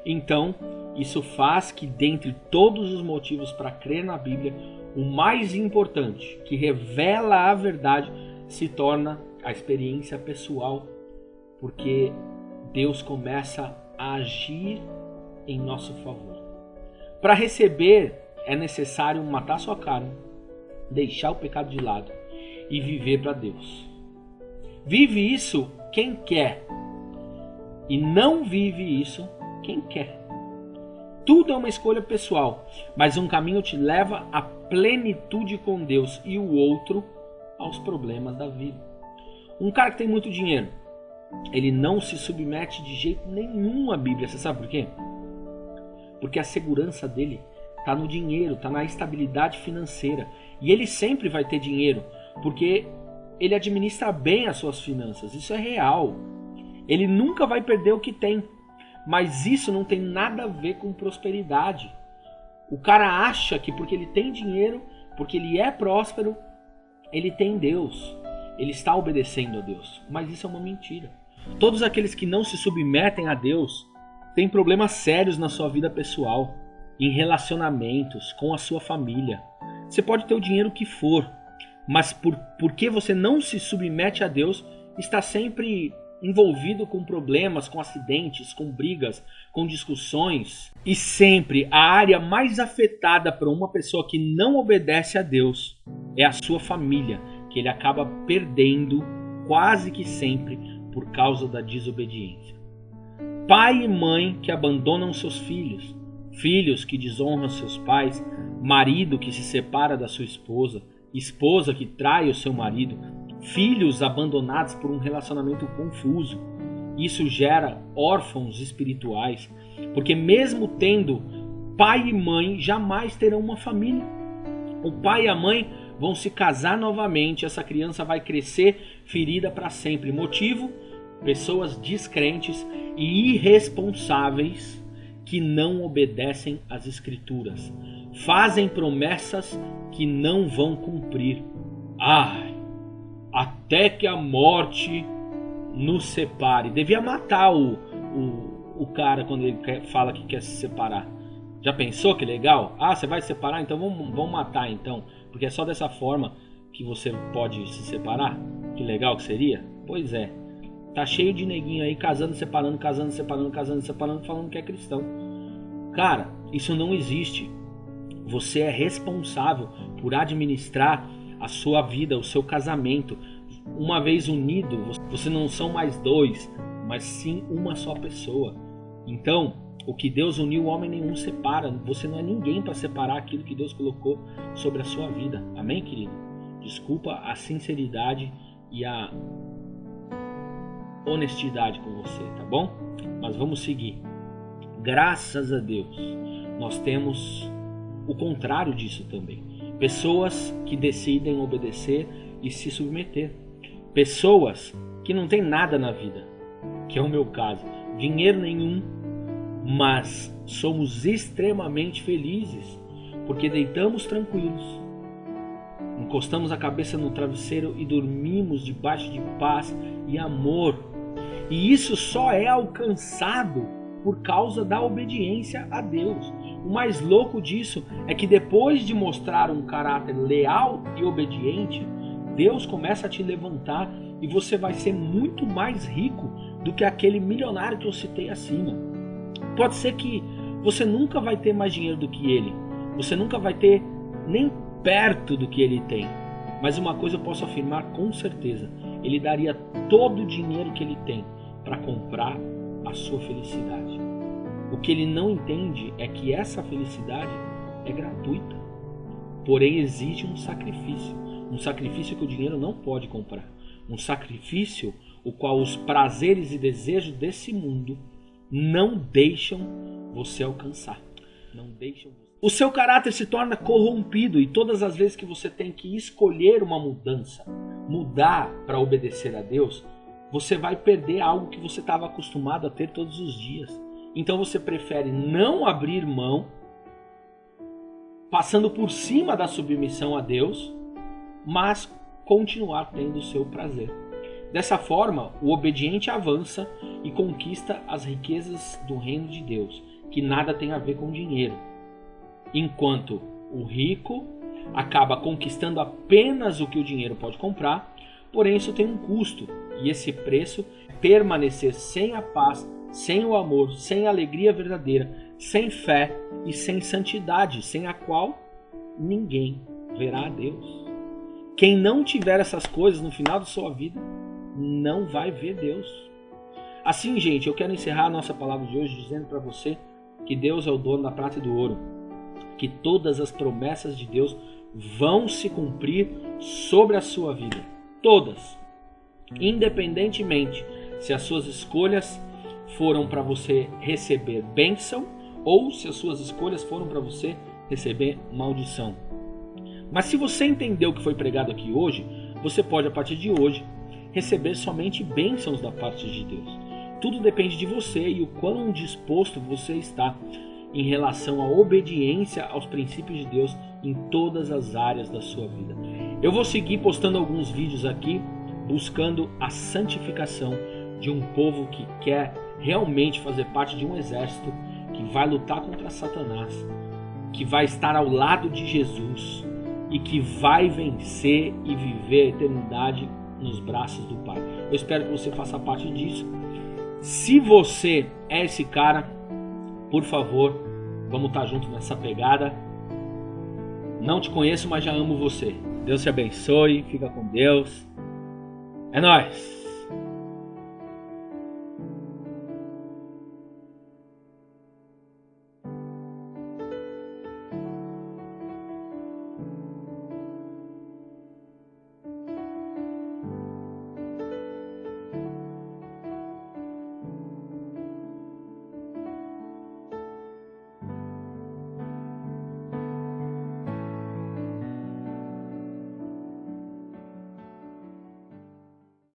então isso faz que, dentre todos os motivos para crer na Bíblia, o mais importante, que revela a verdade, se torna a experiência pessoal, porque Deus começa a agir em nosso favor. Para receber é necessário matar sua carne, deixar o pecado de lado e viver para Deus. Vive isso quem quer e não vive isso quem quer. Tudo é uma escolha pessoal, mas um caminho te leva à plenitude com Deus e o outro aos problemas da vida. Um cara que tem muito dinheiro, ele não se submete de jeito nenhum à Bíblia. Você sabe por quê? Porque a segurança dele está no dinheiro, está na estabilidade financeira. E ele sempre vai ter dinheiro, porque ele administra bem as suas finanças. Isso é real. Ele nunca vai perder o que tem. Mas isso não tem nada a ver com prosperidade. O cara acha que porque ele tem dinheiro, porque ele é próspero, ele tem Deus. Ele está obedecendo a Deus. Mas isso é uma mentira. Todos aqueles que não se submetem a Deus têm problemas sérios na sua vida pessoal, em relacionamentos, com a sua família. Você pode ter o dinheiro que for, mas porque você não se submete a Deus, está sempre envolvido com problemas, com acidentes, com brigas, com discussões. E sempre a área mais afetada para uma pessoa que não obedece a Deus é a sua família, que ele acaba perdendo quase que sempre por causa da desobediência. Pai e mãe que abandonam seus filhos, filhos que desonram seus pais, marido que se separa da sua esposa, esposa que trai o seu marido, filhos abandonados por um relacionamento confuso. Isso gera órfãos espirituais, porque mesmo tendo pai e mãe, jamais terão uma família. O pai e a mãe vão se casar novamente, essa criança vai crescer ferida para sempre. Motivo? Pessoas descrentes e irresponsáveis que não obedecem às escrituras. Fazem promessas que não vão cumprir. Até que a morte nos separe. Devia matar o cara quando ele fala que quer se separar. Já pensou que legal? Você vai se separar? Então vamos matar então. Porque é só dessa forma que você pode se separar? Que legal que seria? Pois é. Tá cheio de neguinho aí casando, separando, falando que é cristão. Cara, isso não existe. Você é responsável por administrar a sua vida, o seu casamento. Uma vez unido, você não são mais dois, mas sim uma só pessoa. Então, o que Deus uniu, o homem nenhum separa. Você não é ninguém para separar aquilo que Deus colocou sobre a sua vida. Amém, querido? Desculpa a sinceridade e a honestidade com você, tá bom? Mas vamos seguir. Graças a Deus, nós temos o contrário disso também. Pessoas que decidem obedecer e se submeter. Pessoas que não têm nada na vida, que é o meu caso. Dinheiro nenhum, mas somos extremamente felizes, porque deitamos tranquilos, encostamos a cabeça no travesseiro e dormimos debaixo de paz e amor. E isso só é alcançado por causa da obediência a Deus. O mais louco disso é que depois de mostrar um caráter leal e obediente, Deus começa a te levantar e você vai ser muito mais rico do que aquele milionário que eu citei acima. Pode ser que você nunca vai ter mais dinheiro do que ele, você nunca vai ter nem perto do que ele tem, mas uma coisa eu posso afirmar com certeza: ele daria todo o dinheiro que ele tem para comprar a sua felicidade. O que ele não entende é que essa felicidade é gratuita, porém exige um sacrifício que o dinheiro não pode comprar, um sacrifício o qual os prazeres e desejos desse mundo não deixam você alcançar. O seu caráter se torna corrompido e todas as vezes que você tem que escolher uma mudança, mudar para obedecer a Deus, você vai perder algo que você estava acostumado a ter todos os dias. Então você prefere não abrir mão, passando por cima da submissão a Deus, mas continuar tendo o seu prazer. Dessa forma, o obediente avança e conquista as riquezas do reino de Deus, que nada tem a ver com dinheiro. Enquanto o rico acaba conquistando apenas o que o dinheiro pode comprar, porém isso tem um custo, e esse preço é permanecer sem a paz, sem o amor, sem a alegria verdadeira, sem fé e sem santidade, sem a qual ninguém verá a Deus. Quem não tiver essas coisas no final da sua vida, não vai ver Deus. Assim, gente, eu quero encerrar a nossa palavra de hoje dizendo para você que Deus é o dono da prata e do ouro, que todas as promessas de Deus vão se cumprir sobre a sua vida. Todas. Independentemente se as suas escolhas foram para você receber bênção ou se as suas escolhas foram para você receber maldição. Mas se você entendeu o que foi pregado aqui hoje, você pode, a partir de hoje, receber somente bênçãos da parte de Deus. Tudo depende de você e o quão disposto você está em relação à obediência aos princípios de Deus em todas as áreas da sua vida. Eu vou seguir postando alguns vídeos aqui, buscando a santificação de um povo que quer realmente fazer parte de um exército que vai lutar contra Satanás, que vai estar ao lado de Jesus e que vai vencer e viver a eternidade nos braços do Pai. Eu espero que você faça parte disso. Se você é esse cara, por favor, vamos estar juntos nessa pegada. Não te conheço, mas já amo você. Deus te abençoe, fica com Deus. É nóis!